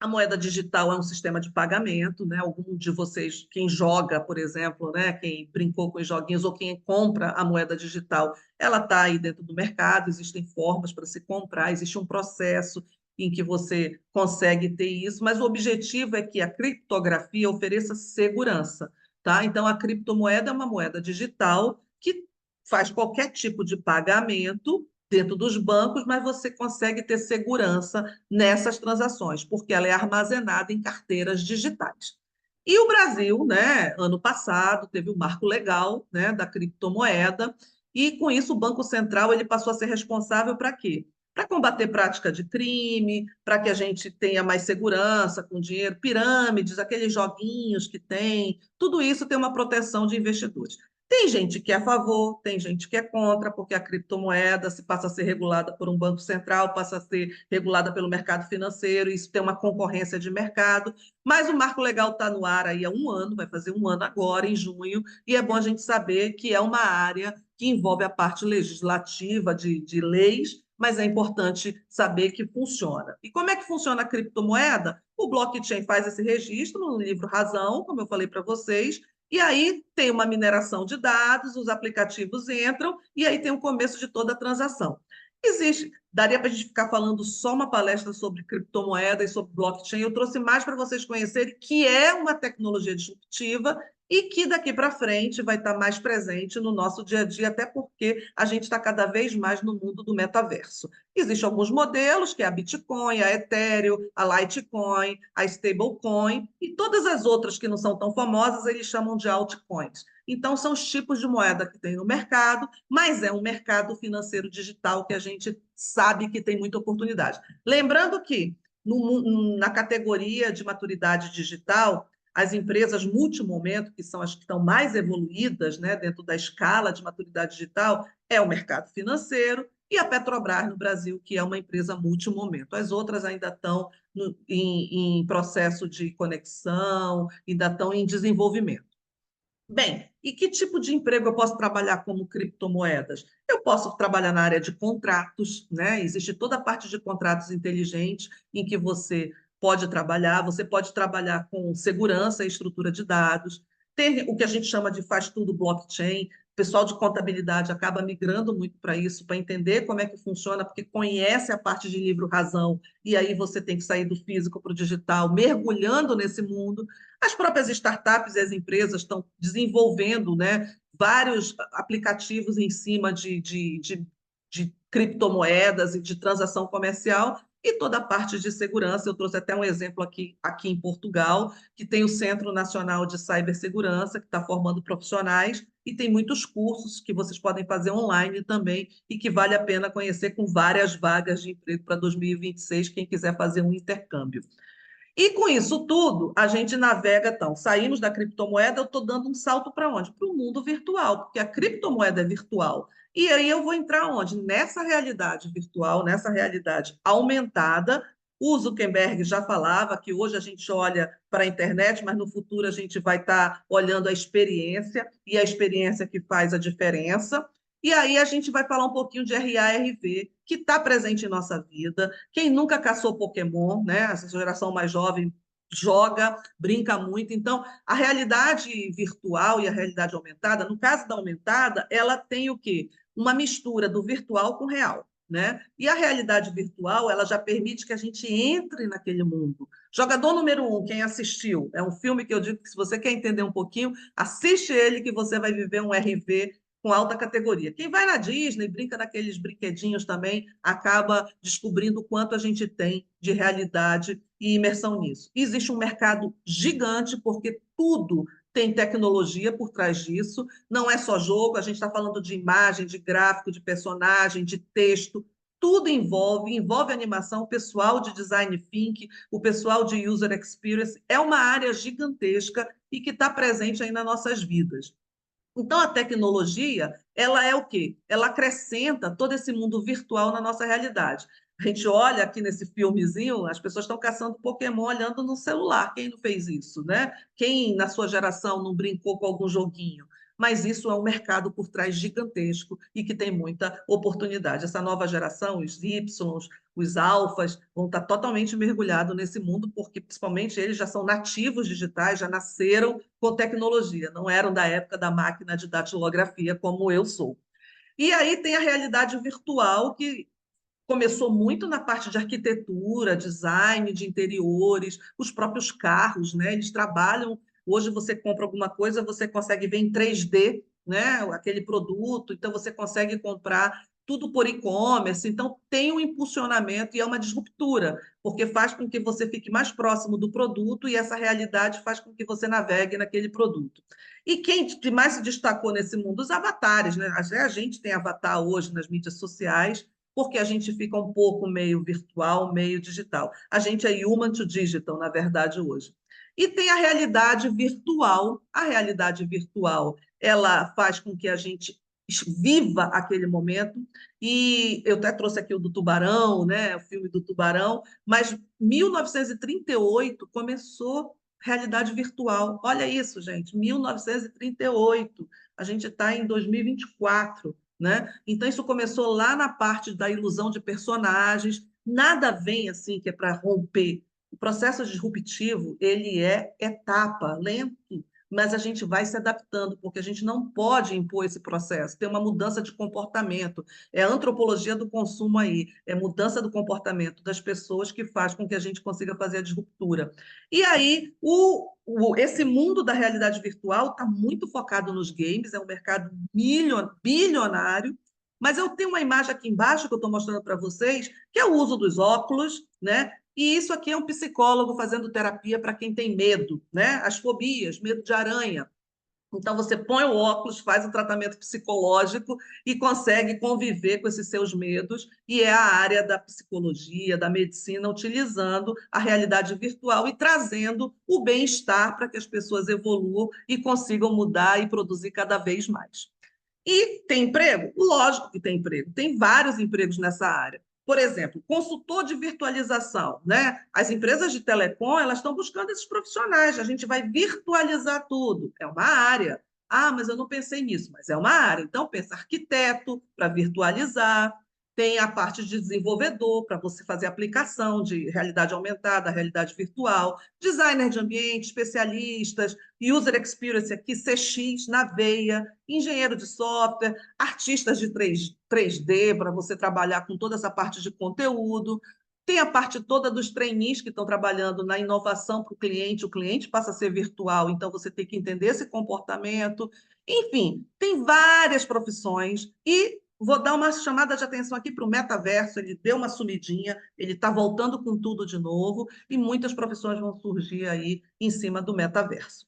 A moeda digital é um sistema de pagamento, né? Algum de vocês, quem joga, por exemplo, né? Quem brincou com os joguinhos ou quem compra a moeda digital, ela está aí dentro do mercado, existem formas para se comprar, existe um processo em que você consegue ter isso, mas o objetivo é que a criptografia ofereça segurança, tá? Então, a criptomoeda é uma moeda digital que faz qualquer tipo de pagamento dentro dos bancos, mas você consegue ter segurança nessas transações, porque ela é armazenada em carteiras digitais. E o Brasil, né, ano passado, teve o marco legal, né, da criptomoeda, e com isso o Banco Central ele passou a ser responsável para quê? Para combater prática de crime, para que a gente tenha mais segurança com dinheiro, pirâmides, aqueles joguinhos que tem, tudo isso tem uma proteção de investidores. Tem gente que é a favor, tem gente que é contra, porque a criptomoeda se passa a ser regulada por um banco central, passa a ser regulada pelo mercado financeiro, isso tem uma concorrência de mercado. Mas o marco legal está no ar aí há um ano, vai fazer um ano agora, em junho, e é bom a gente saber que é uma área que envolve a parte legislativa de leis, mas é importante saber que funciona. E como é que funciona a criptomoeda? O blockchain faz esse registro no livro Razão, como eu falei para vocês, e aí tem uma mineração de dados, os aplicativos entram, e aí tem o começo de toda a transação. Existe, daria para a gente ficar falando só uma palestra sobre criptomoeda e sobre blockchain. Eu trouxe mais para vocês conhecerem que é uma tecnologia disruptiva e que daqui para frente vai estar mais presente no nosso dia a dia, até porque a gente está cada vez mais no mundo do metaverso. Existem alguns modelos, que é a Bitcoin, a Ethereum, a Litecoin, a Stablecoin, e todas as outras que não são tão famosas, eles chamam de altcoins. Então, são os tipos de moeda que tem no mercado, mas é um mercado financeiro digital que a gente sabe que tem muita oportunidade. Lembrando que, na categoria de maturidade digital, as empresas multimomento, que são as que estão mais evoluídas, né, dentro da escala de maturidade digital, é o mercado financeiro e a Petrobras no Brasil, que é uma empresa multimomento. As outras ainda estão em processo de conexão, ainda estão em desenvolvimento. Bem, e que tipo de emprego eu posso trabalhar como criptomoedas? Eu posso trabalhar na área de contratos, né? Existe toda a parte de contratos inteligentes em que você pode trabalhar com segurança e estrutura de dados, tem o que a gente chama de faz tudo blockchain. O pessoal de contabilidade acaba migrando muito para isso, para entender como é que funciona, porque conhece a parte de livro-razão, e aí você tem que sair do físico para o digital, mergulhando nesse mundo. As próprias startups e as empresas estão desenvolvendo, né, vários aplicativos em cima de criptomoedas e de transação comercial e toda a parte de segurança. Eu trouxe até um exemplo aqui em Portugal, que tem o Centro Nacional de Cibersegurança, que está formando profissionais, e tem muitos cursos que vocês podem fazer online também e que vale a pena conhecer, com várias vagas de emprego para 2026, quem quiser fazer um intercâmbio. E com isso tudo, a gente navega, então, saímos da criptomoeda, eu estou dando um salto para onde? Para o mundo virtual, porque a criptomoeda é virtual. E aí eu vou entrar onde? Nessa realidade virtual, nessa realidade aumentada. O Zuckerberg já falava que hoje a gente olha para a internet, mas no futuro a gente vai estar olhando a experiência, e a experiência que faz a diferença. E aí a gente vai falar um pouquinho de RARV, que está presente em nossa vida. Quem nunca caçou Pokémon, né? Essa geração mais jovem joga, brinca muito. Então, a realidade virtual e a realidade aumentada, no caso da aumentada, ela tem o quê? Uma mistura do virtual com o real. né? E a realidade virtual, ela já permite que a gente entre naquele mundo. Jogador número 1, quem assistiu, é um filme que eu digo que se você quer entender um pouquinho, assiste ele que você vai viver um RV com alta categoria. Quem vai na Disney, brinca naqueles brinquedinhos também, acaba descobrindo o quanto a gente tem de realidade e imersão nisso. E existe um mercado gigante, porque tudo tem tecnologia por trás disso, não é só jogo, a gente está falando de imagem, de gráfico, de personagem, de texto, tudo envolve animação, o pessoal de design thinking, o pessoal de user experience, é uma área gigantesca e que está presente aí nas nossas vidas. Então, a tecnologia, ela é o quê? Ela acrescenta todo esse mundo virtual na nossa realidade. A gente olha aqui nesse filmezinho, as pessoas estão caçando Pokémon olhando no celular. Quem não fez isso, né? Quem na sua geração não brincou com algum joguinho? Mas isso é um mercado por trás gigantesco e que tem muita oportunidade. Essa nova geração, os Y, os alfas, vão estar totalmente mergulhados nesse mundo, porque principalmente eles já são nativos digitais, já nasceram com tecnologia, não eram da época da máquina de datilografia como eu sou. E aí tem a realidade virtual, que começou muito na parte de arquitetura, design de interiores, os próprios carros, né? Eles trabalham. Hoje você compra alguma coisa, você consegue ver em 3D, né? Aquele produto, então você consegue comprar tudo por e-commerce. Então tem um impulsionamento e é uma disruptura, porque faz com que você fique mais próximo do produto e essa realidade faz com que você navegue naquele produto. E quem mais se destacou nesse mundo? Os avatares, né? A gente tem avatar hoje nas mídias sociais, porque a gente fica um pouco meio virtual, meio digital. A gente é human to digital, na verdade, hoje. E tem a realidade virtual. A realidade virtual, ela faz com que a gente viva aquele momento. E eu até trouxe aqui o do Tubarão, né? O filme do Tubarão, mas 1938 começou realidade virtual. Olha isso, gente, 1938. A gente está em 2024. Né? Então, isso começou lá na parte da ilusão de personagens. Nada vem assim que é para romper. O processo disruptivo, ele é etapa, lento, mas a gente vai se adaptando, porque a gente não pode impor esse processo. Tem uma mudança de comportamento. É a antropologia do consumo aí, é mudança do comportamento das pessoas que faz com que a gente consiga fazer a disruptura. E aí, esse mundo da realidade virtual está muito focado nos games, é um mercado bilionário, mas eu tenho uma imagem aqui embaixo que eu estou mostrando para vocês, que é o uso dos óculos, né? E isso aqui é um psicólogo fazendo terapia para quem tem medo, né? As fobias, medo de aranha. Então, você põe o óculos, faz o tratamento psicológico e consegue conviver com esses seus medos, e é a área da psicologia, da medicina, utilizando a realidade virtual e trazendo o bem-estar para que as pessoas evoluam e consigam mudar e produzir cada vez mais. E tem emprego? Lógico que tem emprego. Tem vários empregos nessa área. Por exemplo, consultor de virtualização, né? As empresas de telecom, elas estão buscando esses profissionais. A gente vai virtualizar tudo. É uma área. Ah, mas eu não pensei nisso, mas é uma área. Então, pensa arquiteto para virtualizar, tem a parte de desenvolvedor para você fazer aplicação de realidade aumentada, realidade virtual, designer de ambiente, especialistas, user experience aqui, CX na veia, engenheiro de software, artistas de 3D para você trabalhar com toda essa parte de conteúdo. Tem a parte toda dos trainees que estão trabalhando na inovação para o cliente passa a ser virtual, então você tem que entender esse comportamento. Enfim, tem várias profissões e vou dar uma chamada de atenção aqui para o metaverso, ele deu uma sumidinha, ele está voltando com tudo de novo e muitas profissões vão surgir aí em cima do metaverso.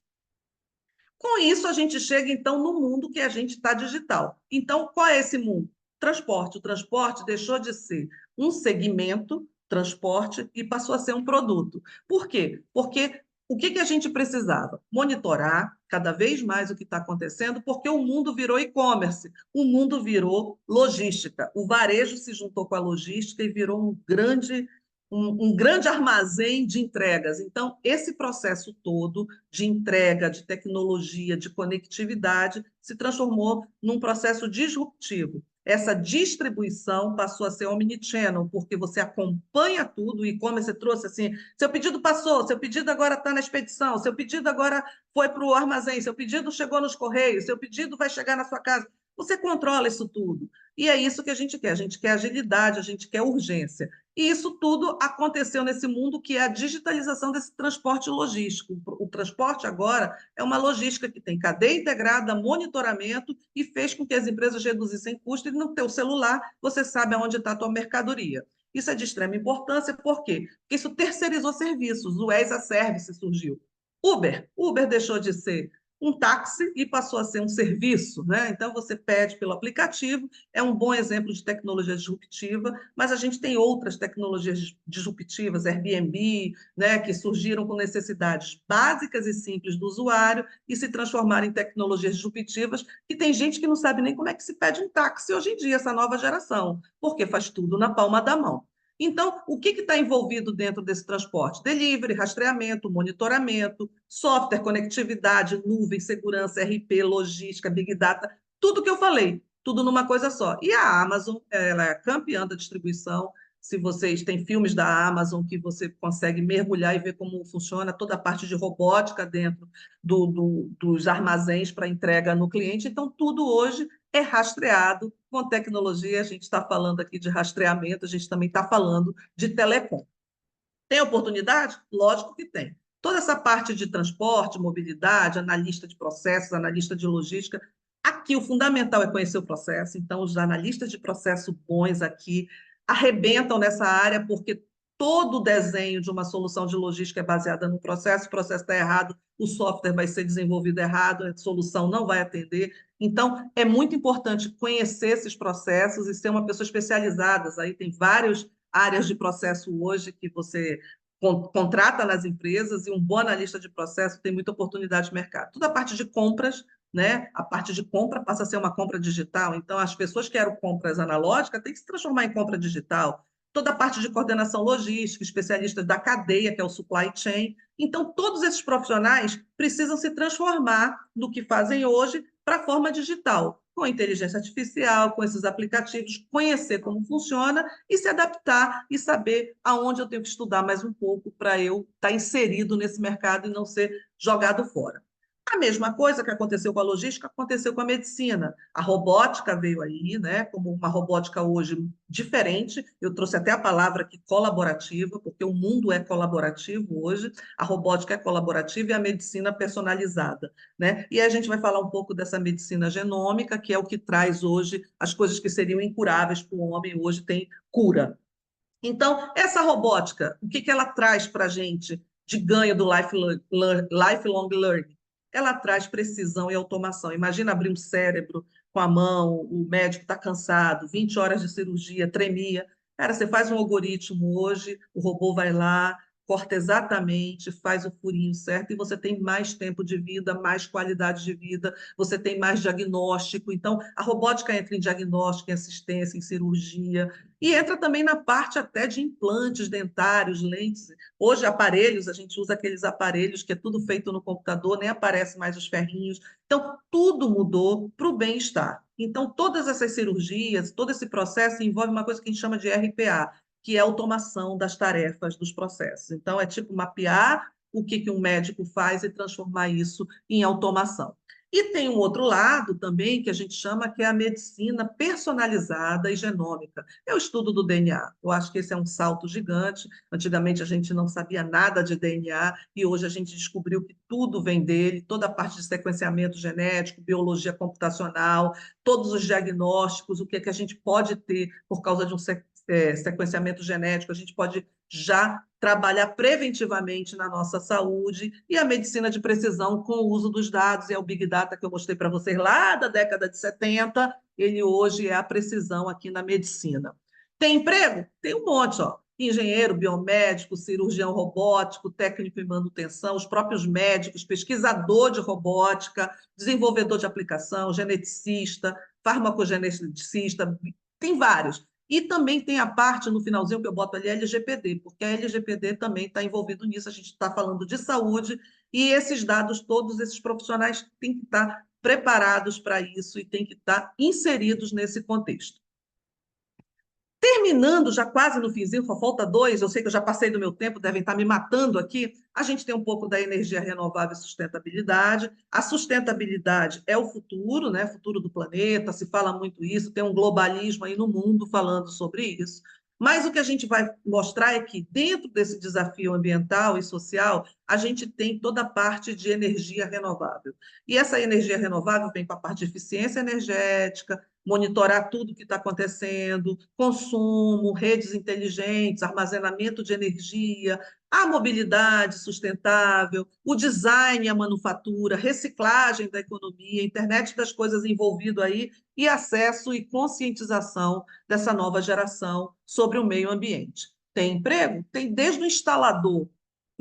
Com isso, a gente chega, então, no mundo que a gente está digital. Então, qual é esse mundo? Transporte. O transporte deixou de ser um segmento, transporte, e passou a ser um produto. Por quê? Porque o que a gente precisava? Monitorar cada vez mais o que está acontecendo, porque o mundo virou e-commerce, o mundo virou logística. O varejo se juntou com a logística e virou um grande armazém de entregas. Então, esse processo todo de entrega, de tecnologia, de conectividade, se transformou num processo disruptivo. Essa distribuição passou a ser omnichannel, porque você acompanha tudo, e como você trouxe assim, seu pedido passou, seu pedido agora está na expedição, seu pedido agora foi para o armazém, seu pedido chegou nos correios, seu pedido vai chegar na sua casa. Você controla isso tudo. E é isso que a gente quer agilidade, a gente quer urgência. E isso tudo aconteceu nesse mundo que é a digitalização desse transporte logístico. O transporte agora é uma logística que tem cadeia integrada, monitoramento e fez com que as empresas reduzissem custos e no teu celular você sabe aonde está a tua mercadoria. Isso é de extrema importância, por quê? Porque isso terceirizou serviços, o as a Service surgiu. Uber deixou de ser um táxi e passou a ser um serviço, né? Então você pede pelo aplicativo, é um bom exemplo de tecnologia disruptiva, mas a gente tem outras tecnologias disruptivas, Airbnb, né, que surgiram com necessidades básicas e simples do usuário e se transformaram em tecnologias disruptivas, que tem gente que não sabe nem como é que se pede um táxi hoje em dia, essa nova geração, porque faz tudo na palma da mão. Então, o que está envolvido dentro desse transporte? Delivery, rastreamento, monitoramento, software, conectividade, nuvem, segurança, RP, logística, Big Data, tudo que eu falei, tudo numa coisa só. E a Amazon, ela é campeã da distribuição. Se vocês têm filmes da Amazon que você consegue mergulhar e ver como funciona toda a parte de robótica dentro dos armazéns para entrega no cliente, então tudo hoje é rastreado com tecnologia. A gente está falando aqui de rastreamento, a gente também está falando de telecom. Tem oportunidade? Lógico que tem. Toda essa parte de transporte, mobilidade, analista de processos, analista de logística, aqui o fundamental é conhecer o processo. Então, os analistas de processo bons aqui arrebentam nessa área, porque todo o desenho de uma solução de logística é baseada no processo, o processo está errado, o software vai ser desenvolvido errado, a solução não vai atender. Então, é muito importante conhecer esses processos e ser uma pessoa especializada. Aí tem vários áreas de processo hoje que você contrata nas empresas, e um bom analista de processo tem muita oportunidade de mercado. Toda a parte de compras, né? A parte de compra passa a ser uma compra digital, então as pessoas que eram compras analógicas têm que se transformar em compra digital. Toda a parte de coordenação logística, especialistas da cadeia, que é o supply chain. Então, todos esses profissionais precisam se transformar no que fazem hoje para a forma digital, com inteligência artificial, com esses aplicativos, conhecer como funciona e se adaptar e saber aonde eu tenho que estudar mais um pouco para eu estar inserido nesse mercado e não ser jogado fora. A mesma coisa que aconteceu com a logística, aconteceu com a medicina. A robótica veio aí, né, como uma robótica hoje diferente. Eu trouxe até a palavra aqui colaborativa, porque o mundo é colaborativo hoje, a robótica é colaborativa e a medicina personalizada, né? E a gente vai falar um pouco dessa medicina genômica, que é o que traz hoje as coisas que seriam incuráveis para o homem, hoje tem cura. Então, essa robótica, o que ela traz para a gente de ganho do lifelong learning? Ela traz precisão e automação. Imagina abrir um cérebro com a mão, o médico está cansado, 20 horas de cirurgia, tremia. Cara, você faz um algoritmo hoje, o robô vai lá, corta exatamente, faz o furinho certo e você tem mais tempo de vida, mais qualidade de vida, você tem mais diagnóstico. Então, a robótica entra em diagnóstico, em assistência, em cirurgia, e entra também na parte até de implantes dentários, lentes. Hoje, aparelhos, a gente usa aqueles aparelhos que é tudo feito no computador, nem aparece mais os ferrinhos. Então, tudo mudou para o bem-estar. Então, todas essas cirurgias, todo esse processo envolve uma coisa que a gente chama de RPA, que é a automação das tarefas dos processos. Então, é tipo mapear o que um médico faz e transformar isso em automação. E tem um outro lado também que a gente chama que é a medicina personalizada e genômica. É o estudo do DNA. Eu acho que esse é um salto gigante. Antigamente a gente não sabia nada de DNA e hoje a gente descobriu que tudo vem dele, toda a parte de sequenciamento genético, biologia computacional, todos os diagnósticos, o que é que a gente pode ter por causa de um sequenciamento genético, a gente pode já trabalhar preventivamente na nossa saúde, e a medicina de precisão com o uso dos dados, e é o Big Data que eu mostrei para vocês lá da década de 70, ele hoje é a precisão aqui na medicina. Tem emprego? Tem um monte, ó. Engenheiro, biomédico, cirurgião robótico, técnico em manutenção, os próprios médicos, pesquisador de robótica, desenvolvedor de aplicação, geneticista, farmacogeneticista, tem vários. E também tem a parte, no finalzinho, que eu boto ali, LGPD, porque a LGPD também está envolvido nisso, a gente está falando de saúde, e esses dados, todos esses profissionais têm que estar preparados para isso e têm que estar inseridos nesse contexto. Terminando, já quase no finzinho, só falta dois, eu sei que eu já passei do meu tempo, devem estar me matando aqui. A gente tem um pouco da energia renovável e sustentabilidade. A sustentabilidade é o futuro, né? Futuro do planeta, se fala muito isso, tem um globalismo aí no mundo falando sobre isso. Mas o que a gente vai mostrar é que, dentro desse desafio ambiental e social, a gente tem toda a parte de energia renovável. E essa energia renovável vem com a parte de eficiência energética, monitorar tudo o que está acontecendo, consumo, redes inteligentes, armazenamento de energia, a mobilidade sustentável, o design e a manufatura, reciclagem da economia, internet das coisas envolvido aí e acesso e conscientização dessa nova geração sobre o meio ambiente. Tem emprego? Tem desde o instalador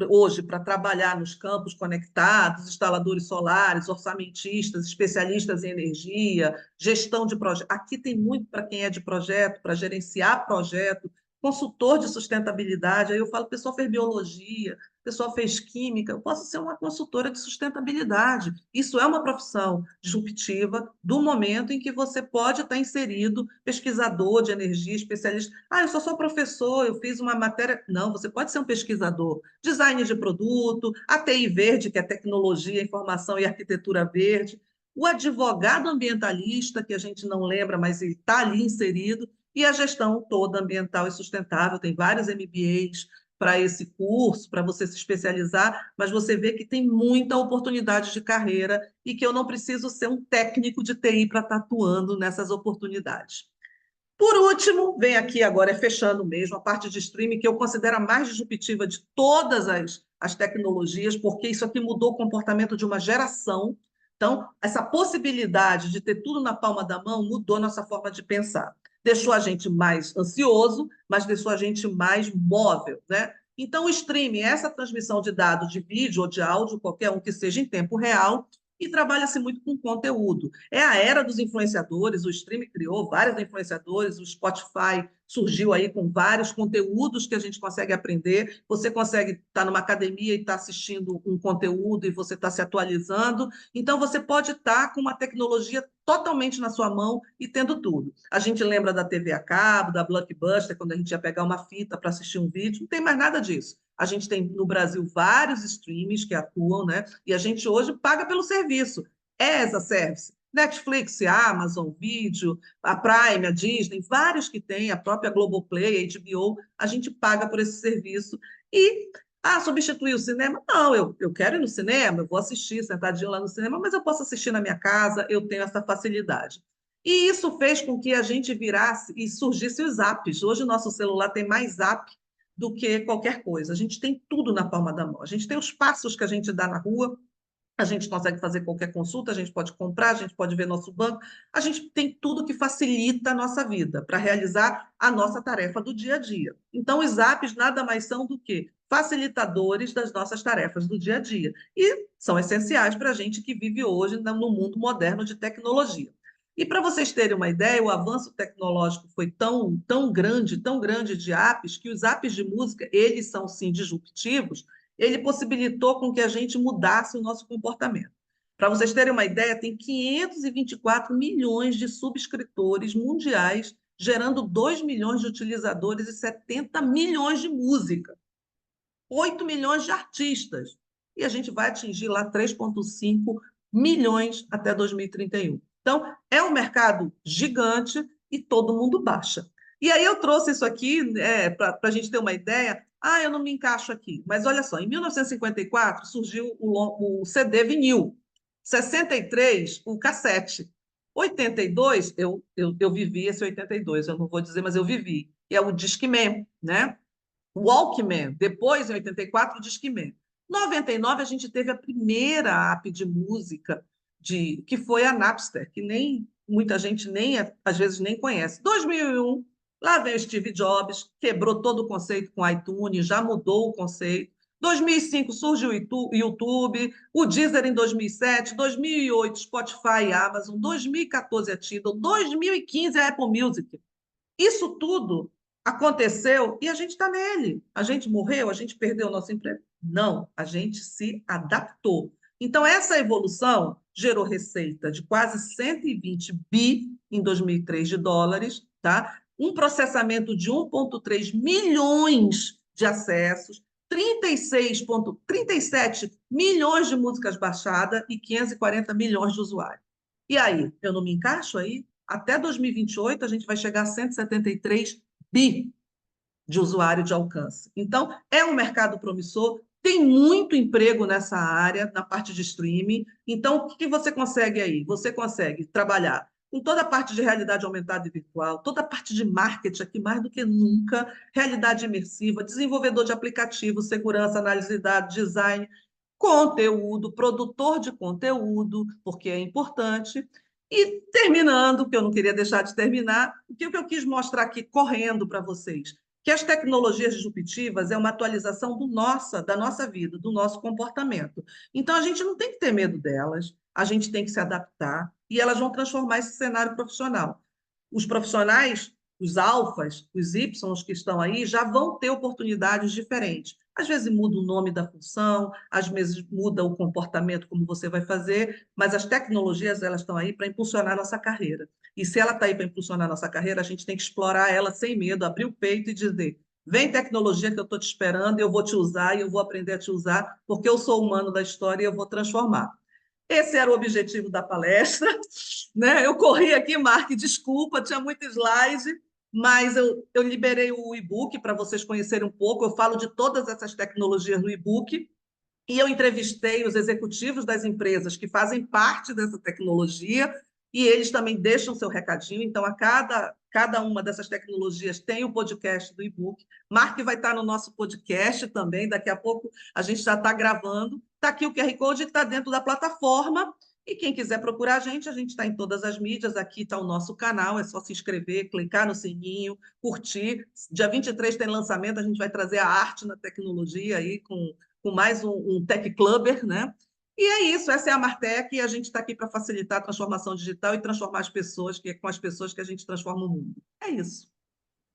hoje para trabalhar nos campos conectados, instaladores solares, orçamentistas, especialistas em energia, gestão de projeto. Aqui tem muito para quem é de projeto, para gerenciar projeto, consultor de sustentabilidade. Aí eu falo, o pessoal fez biologia, o pessoal fez química, eu posso ser uma consultora de sustentabilidade. Isso é uma profissão disruptiva do momento em que você pode estar inserido, pesquisador de energia, especialista. Ah, eu sou só professor, eu fiz uma matéria. Não, você pode ser um pesquisador. Design de produto, a TI verde, que é tecnologia, informação e arquitetura verde, o advogado ambientalista, que a gente não lembra, mas ele está ali inserido, e a gestão toda ambiental e sustentável. Tem vários MBAs para esse curso, para você se especializar, mas você vê que tem muita oportunidade de carreira e que eu não preciso ser um técnico de TI para estar atuando nessas oportunidades. Por último, vem aqui agora, é fechando mesmo, a parte de streaming, que eu considero a mais disruptiva de todas as tecnologias, porque isso aqui mudou o comportamento de uma geração. Então, essa possibilidade de ter tudo na palma da mão mudou nossa forma de pensar. Deixou a gente mais ansioso, mas deixou a gente mais móvel, né? Então, o streaming é essa transmissão de dados de vídeo ou de áudio, qualquer um que seja em tempo real, e trabalha-se muito com conteúdo. É a era dos influenciadores, o streaming criou vários influenciadores, o Spotify surgiu aí com vários conteúdos que a gente consegue aprender. Você consegue estar numa academia e estar assistindo um conteúdo e você está se atualizando. Então, você pode estar com uma tecnologia totalmente na sua mão e tendo tudo. A gente lembra da TV a cabo, da Blockbuster, quando a gente ia pegar uma fita para assistir um vídeo, não tem mais nada disso. A gente tem no Brasil vários streams que atuam, né? E a gente hoje paga pelo serviço. É as a service. Netflix, Amazon Video, a Prime, a Disney, vários que tem, a própria Globoplay, a HBO, a gente paga por esse serviço. E, substituir o cinema? Não, eu quero ir no cinema, eu vou assistir sentadinho lá no cinema, mas eu posso assistir na minha casa, eu tenho essa facilidade. E isso fez com que a gente virasse e surgisse os apps. Hoje o nosso celular tem mais app do que qualquer coisa. A gente tem tudo na palma da mão. A gente tem os passos que a gente dá na rua, a gente consegue fazer qualquer consulta, a gente pode comprar, a gente pode ver nosso banco, a gente tem tudo que facilita a nossa vida para realizar a nossa tarefa do dia a dia. Então, os apps nada mais são do que facilitadores das nossas tarefas do dia a dia e são essenciais para a gente que vive hoje no mundo moderno de tecnologia. E para vocês terem uma ideia, o avanço tecnológico foi tão grande de apps, que os apps de música, eles são sim disruptivos, ele possibilitou com que a gente mudasse o nosso comportamento. Para vocês terem uma ideia, tem 524 milhões de subscritores mundiais, gerando 2 milhões de utilizadores e 70 milhões de música, 8 milhões de artistas. E a gente vai atingir lá 3,5 milhões até 2031. Então, é um mercado gigante e todo mundo baixa. E aí eu trouxe isso aqui para a gente ter uma ideia. Eu não me encaixo aqui. Mas olha só, em 1954 surgiu o CD vinil, 63 o cassete, 82 eu vivi esse 82, eu não vou dizer, mas eu vivi. E é o Discman, né? Walkman, depois, em 84, o Discman. Em 99, a gente teve a primeira app de música, que foi a Napster, que nem muita gente às vezes nem conhece. 2001, lá vem o Steve Jobs, quebrou todo o conceito com o iTunes, já mudou o conceito. 2005 surge o YouTube, o Deezer em 2007, 2008 Spotify e Amazon, 2014 a Tidal, 2015 a Apple Music. Isso tudo aconteceu e a gente está nele. A gente morreu, a gente perdeu o nosso emprego? Não, a gente se adaptou. Então, essa evolução gerou receita de quase 120 bi em 2003 de dólares, tá? um processamento de 1,3 milhões de acessos, 36,37 milhões de músicas baixadas e 540 milhões de usuários. E aí, eu não me encaixo aí? Até 2028, a gente vai chegar a 173 bi de usuário de alcance. Então, é um mercado promissor, tem muito emprego nessa área, na parte de streaming. Então, o que você consegue aí? Você consegue trabalhar com toda a parte de realidade aumentada e virtual, toda a parte de marketing aqui mais do que nunca, realidade imersiva, desenvolvedor de aplicativo, segurança, análise de dados, design, conteúdo, produtor de conteúdo, porque é importante. E terminando, que eu não queria deixar de terminar, o que eu quis mostrar aqui correndo para vocês? Que as tecnologias disruptivas é uma atualização da nossa vida, do nosso comportamento. Então, a gente não tem que ter medo delas, a gente tem que se adaptar e elas vão transformar esse cenário profissional. Os profissionais, os alfas, os ys que estão aí, já vão ter oportunidades diferentes. Às vezes muda o nome da função, às vezes muda o comportamento, como você vai fazer, mas as tecnologias elas estão aí para impulsionar a nossa carreira. E se ela está aí para impulsionar a nossa carreira, a gente tem que explorar ela sem medo, abrir o peito e dizer: vem tecnologia que eu estou te esperando, eu vou te usar e eu vou aprender a te usar, porque eu sou humano da história e eu vou transformar. Esse era o objetivo da palestra, né? Eu corri aqui, Mark, desculpa, tinha muito slide, mas eu liberei o e-book para vocês conhecerem um pouco. Eu falo de todas essas tecnologias no e-book e eu entrevistei os executivos das empresas que fazem parte dessa tecnologia e eles também deixam seu recadinho. Então, cada uma dessas tecnologias tem o podcast do e-book. Mark vai estar no nosso podcast também. Daqui a pouco a gente já está gravando. Está aqui o QR Code que está dentro da plataforma. E quem quiser procurar a gente está em todas as mídias. Aqui está o nosso canal, é só se inscrever, clicar no sininho, curtir. Dia 23 tem lançamento, a gente vai trazer a arte na tecnologia aí com mais um Tech Clubber, né? E é isso, essa é a Martech e a gente está aqui para facilitar a transformação digital e transformar as pessoas, que é com as pessoas que a gente transforma o mundo. É isso.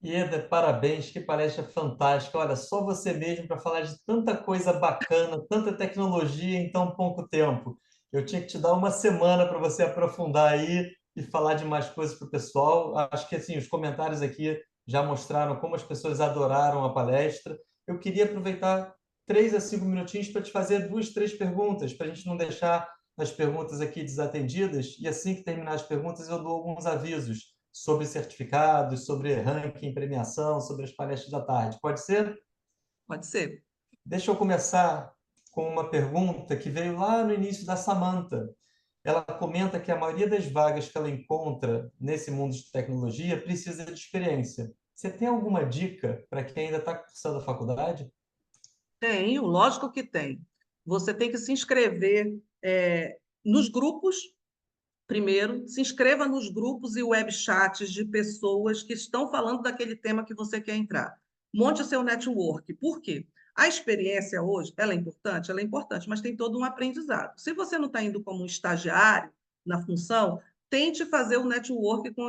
Ieda, parabéns, que palestra fantástica. Olha, só você mesmo para falar de tanta coisa bacana, tanta tecnologia em tão pouco tempo. Eu tinha que te dar uma semana para você aprofundar aí e falar de mais coisas para o pessoal. Acho que assim, os comentários aqui já mostraram como as pessoas adoraram a palestra. Eu queria aproveitar 3 a 5 minutinhos para te fazer 2, 3 perguntas, para a gente não deixar as perguntas aqui desatendidas. E assim que terminar as perguntas, eu dou alguns avisos sobre certificados, sobre ranking, premiação, sobre as palestras da tarde. Pode ser? Pode ser. Deixa eu começar com uma pergunta que veio lá no início da Samantha. Ela comenta que a maioria das vagas que ela encontra nesse mundo de tecnologia precisa de experiência. Você tem alguma dica para quem ainda está cursando a faculdade? Tenho, lógico que tem. Você tem que se inscrever nos grupos. Primeiro, se inscreva nos grupos e web chats de pessoas que estão falando daquele tema que você quer entrar. Monte o seu network. Por quê? A experiência hoje, ela é importante, mas tem todo um aprendizado. Se você não está indo como um estagiário na função, tente fazer o network com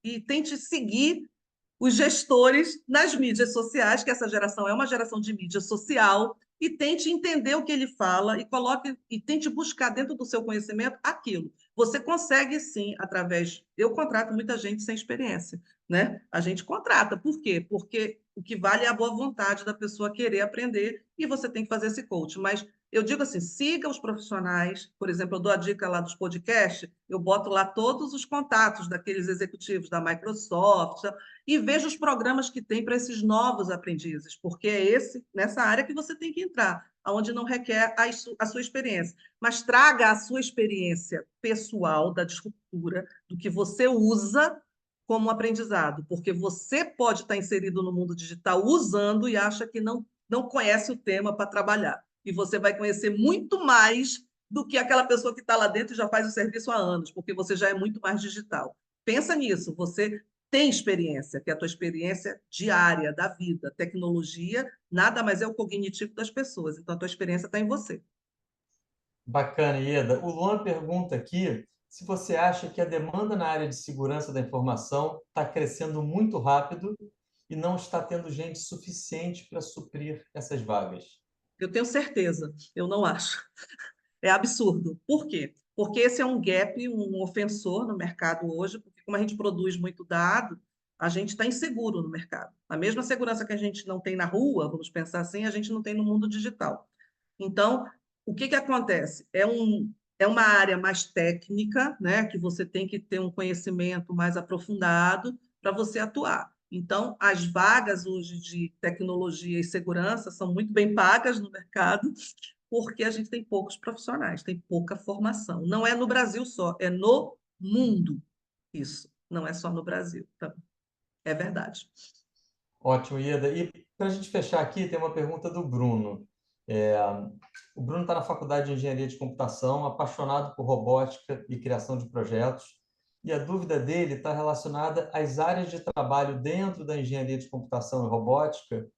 e tente seguir os gestores nas mídias sociais, que essa geração é uma geração de mídia social, e tente entender o que ele fala e coloque e tente buscar dentro do seu conhecimento aquilo. Você consegue sim, através. Eu contrato muita gente sem experiência, né? A gente contrata. Por quê? Porque o que vale é a boa vontade da pessoa querer aprender e você tem que fazer esse coach. Mas eu digo assim, siga os profissionais. Por exemplo, eu dou a dica lá dos podcasts, eu boto lá todos os contatos daqueles executivos da Microsoft, e veja os programas que tem para esses novos aprendizes, porque é nessa área que você tem que entrar, onde não requer a sua experiência. Mas traga a sua experiência pessoal da disruptura, do que você usa como aprendizado, porque você pode estar inserido no mundo digital usando e acha que não conhece o tema para trabalhar. E você vai conhecer muito mais do que aquela pessoa que está lá dentro e já faz o serviço há anos, porque você já é muito mais digital. Pensa nisso, você tem experiência, que é a tua experiência diária da vida. Tecnologia nada mais é o cognitivo das pessoas, então a tua experiência está em você. Bacana, Ieda. O Luan pergunta aqui se você acha que a demanda na área de segurança da informação está crescendo muito rápido e não está tendo gente suficiente para suprir essas vagas. Eu tenho certeza, eu não acho. É absurdo. Por quê? Porque esse é um gap, um ofensor no mercado hoje, porque como a gente produz muito dado, a gente está inseguro no mercado. A mesma segurança que a gente não tem na rua, vamos pensar assim, a gente não tem no mundo digital. Então, o que acontece? É uma área mais técnica, né, que você tem que ter um conhecimento mais aprofundado para você atuar. Então, as vagas hoje de tecnologia e segurança são muito bem pagas no mercado, porque a gente tem poucos profissionais, tem pouca formação. Não é no Brasil só, é no mundo isso, não é só no Brasil. Então, é verdade. Ótimo, Ieda. E para a gente fechar aqui, tem uma pergunta do Bruno. É, o Bruno está na Faculdade de Engenharia de Computação, apaixonado por robótica e criação de projetos. E a dúvida dele está relacionada às áreas de trabalho dentro da engenharia de computação e robótica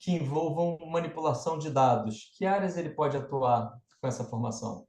que envolvam manipulação de dados. Que áreas ele pode atuar com essa formação?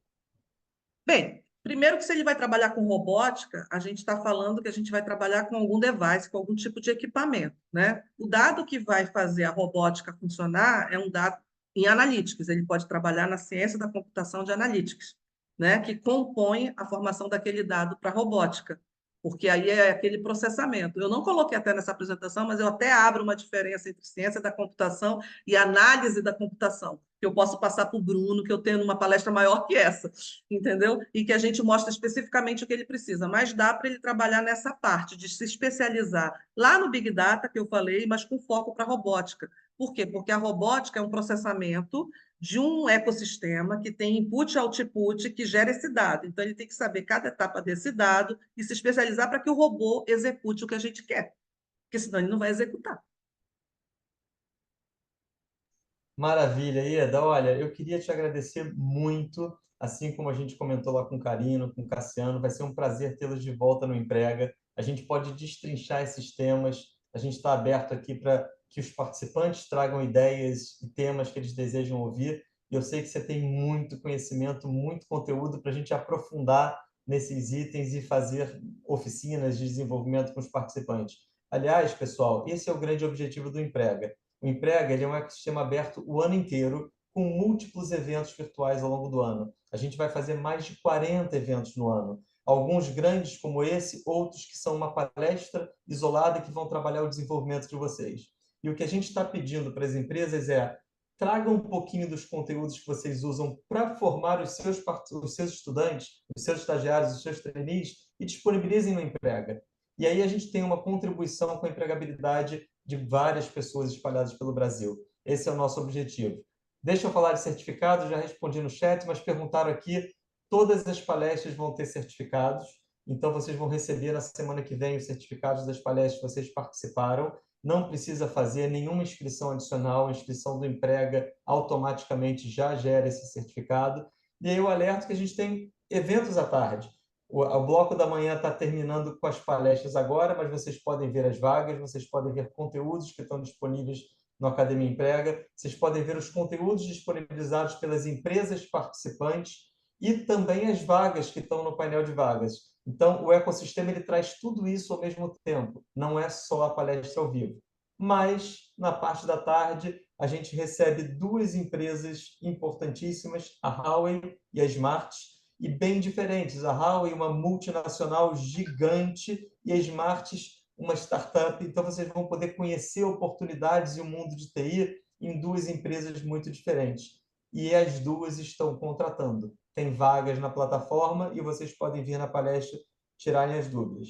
Bem, primeiro que se ele vai trabalhar com robótica, a gente está falando que a gente vai trabalhar com algum device, com algum tipo de equipamento, né? O dado que vai fazer a robótica funcionar é um dado em analytics, ele pode trabalhar na ciência da computação de analytics, né? Que compõe a formação daquele dado para a robótica, porque aí é aquele processamento. Eu não coloquei até nessa apresentação, mas eu até abro uma diferença entre ciência da computação e análise da computação, que eu posso passar para o Bruno, que eu tenho uma palestra maior que essa, entendeu? E que a gente mostra especificamente o que ele precisa, mas dá para ele trabalhar nessa parte de se especializar lá no Big Data, que eu falei, mas com foco para a robótica. Por quê? Porque a robótica é um processamento de um ecossistema que tem input e output que gera esse dado. Então, ele tem que saber cada etapa desse dado e se especializar para que o robô execute o que a gente quer, porque senão ele não vai executar. Maravilha, Ieda. Olha, eu queria te agradecer muito, assim como a gente comentou lá com o Carino, com o Cassiano, vai ser um prazer tê-los de volta no Emprega. A gente pode destrinchar esses temas, a gente está aberto aqui para que os participantes tragam ideias e temas que eles desejam ouvir. E eu sei que você tem muito conhecimento, muito conteúdo para a gente aprofundar nesses itens e fazer oficinas de desenvolvimento com os participantes. Aliás, pessoal, esse é o grande objetivo do Emprega. O Emprega ele é um ecossistema aberto o ano inteiro, com múltiplos eventos virtuais ao longo do ano. A gente vai fazer mais de 40 eventos no ano. Alguns grandes como esse, outros que são uma palestra isolada que vão trabalhar o desenvolvimento de vocês. E o que a gente está pedindo para as empresas é tragam um pouquinho dos conteúdos que vocês usam para formar os seus estudantes, os seus estagiários, os seus trainees e disponibilizem no Emprega. E aí a gente tem uma contribuição com a empregabilidade de várias pessoas espalhadas pelo Brasil. Esse é o nosso objetivo. Deixa eu falar de certificados, já respondi no chat, mas perguntaram aqui, todas as palestras vão ter certificados, então vocês vão receber na semana que vem os certificados das palestras que vocês participaram. Não precisa fazer nenhuma inscrição adicional, a inscrição do Emprega automaticamente já gera esse certificado. E aí eu alerto que a gente tem eventos à tarde. O bloco da manhã está terminando com as palestras agora, mas vocês podem ver as vagas, vocês podem ver conteúdos que estão disponíveis no Academia Emprega, vocês podem ver os conteúdos disponibilizados pelas empresas participantes e também as vagas que estão no painel de vagas. Então, o ecossistema ele traz tudo isso ao mesmo tempo, não é só a palestra ao vivo. Mas, na parte da tarde, a gente recebe duas empresas importantíssimas, a Huawei e a Smart, e bem diferentes. A Huawei, uma multinacional gigante, e a Smarts, uma startup. Então, vocês vão poder conhecer oportunidades e o mundo de TI em duas empresas muito diferentes. E as duas estão contratando. Tem vagas na plataforma e vocês podem vir na palestra tirarem as dúvidas.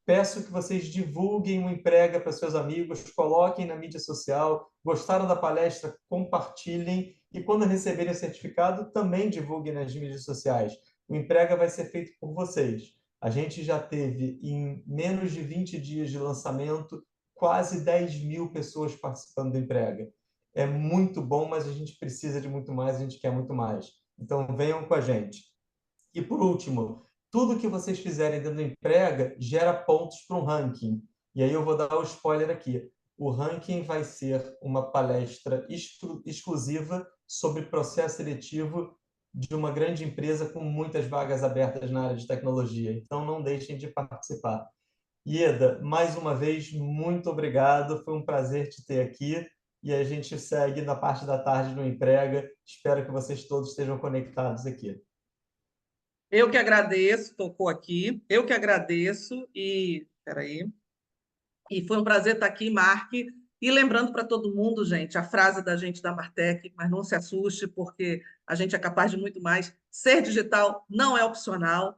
Peço que vocês divulguem o Emprega para seus amigos, coloquem na mídia social, gostaram da palestra, compartilhem e quando receberem o certificado, também divulguem nas mídias sociais. O Emprega vai ser feito por vocês. A gente já teve, em menos de 20 dias de lançamento, quase 10.000 pessoas participando do Emprega. É muito bom, mas a gente precisa de muito mais, a gente quer muito mais. Então, venham com a gente. E, por último, tudo que vocês fizerem dentro do Emprega gera pontos para um ranking. E aí eu vou dar o spoiler aqui. O ranking vai ser uma palestra exclusiva sobre processo seletivo de uma grande empresa com muitas vagas abertas na área de tecnologia. Então, não deixem de participar. Ieda, mais uma vez, muito obrigado. Foi um prazer te ter aqui. E a gente segue na parte da tarde no Emprega. Espero que vocês todos estejam conectados aqui. Eu que agradeço, tocou aqui, eu que agradeço e, espera aí, E foi um prazer estar aqui, Mark. E lembrando para todo mundo, gente, a frase da gente da Martech, mas não se assuste, porque a gente é capaz de muito mais. Ser digital não é opcional.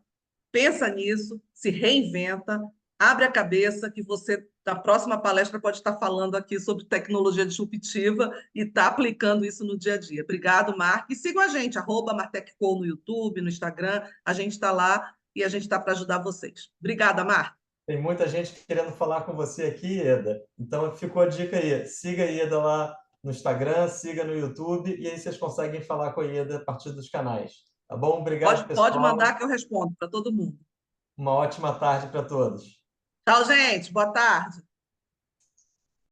Pensa nisso, se reinventa, abre a cabeça que você, na próxima palestra, pode estar falando aqui sobre tecnologia disruptiva e está aplicando isso no dia a dia. Obrigado, Mark. E sigam a gente, @MartechCo no YouTube, no Instagram. A gente está lá e a gente está para ajudar vocês. Obrigada, Mark. Tem muita gente querendo falar com você aqui, Ieda. Então, ficou a dica aí. Siga a Ieda lá no Instagram, siga no YouTube, e aí vocês conseguem falar com a Ieda a partir dos canais. Tá bom? Obrigado, Pode mandar pessoal. que eu respondo para todo mundo. Uma ótima tarde para todos. Tchau, gente. Boa tarde.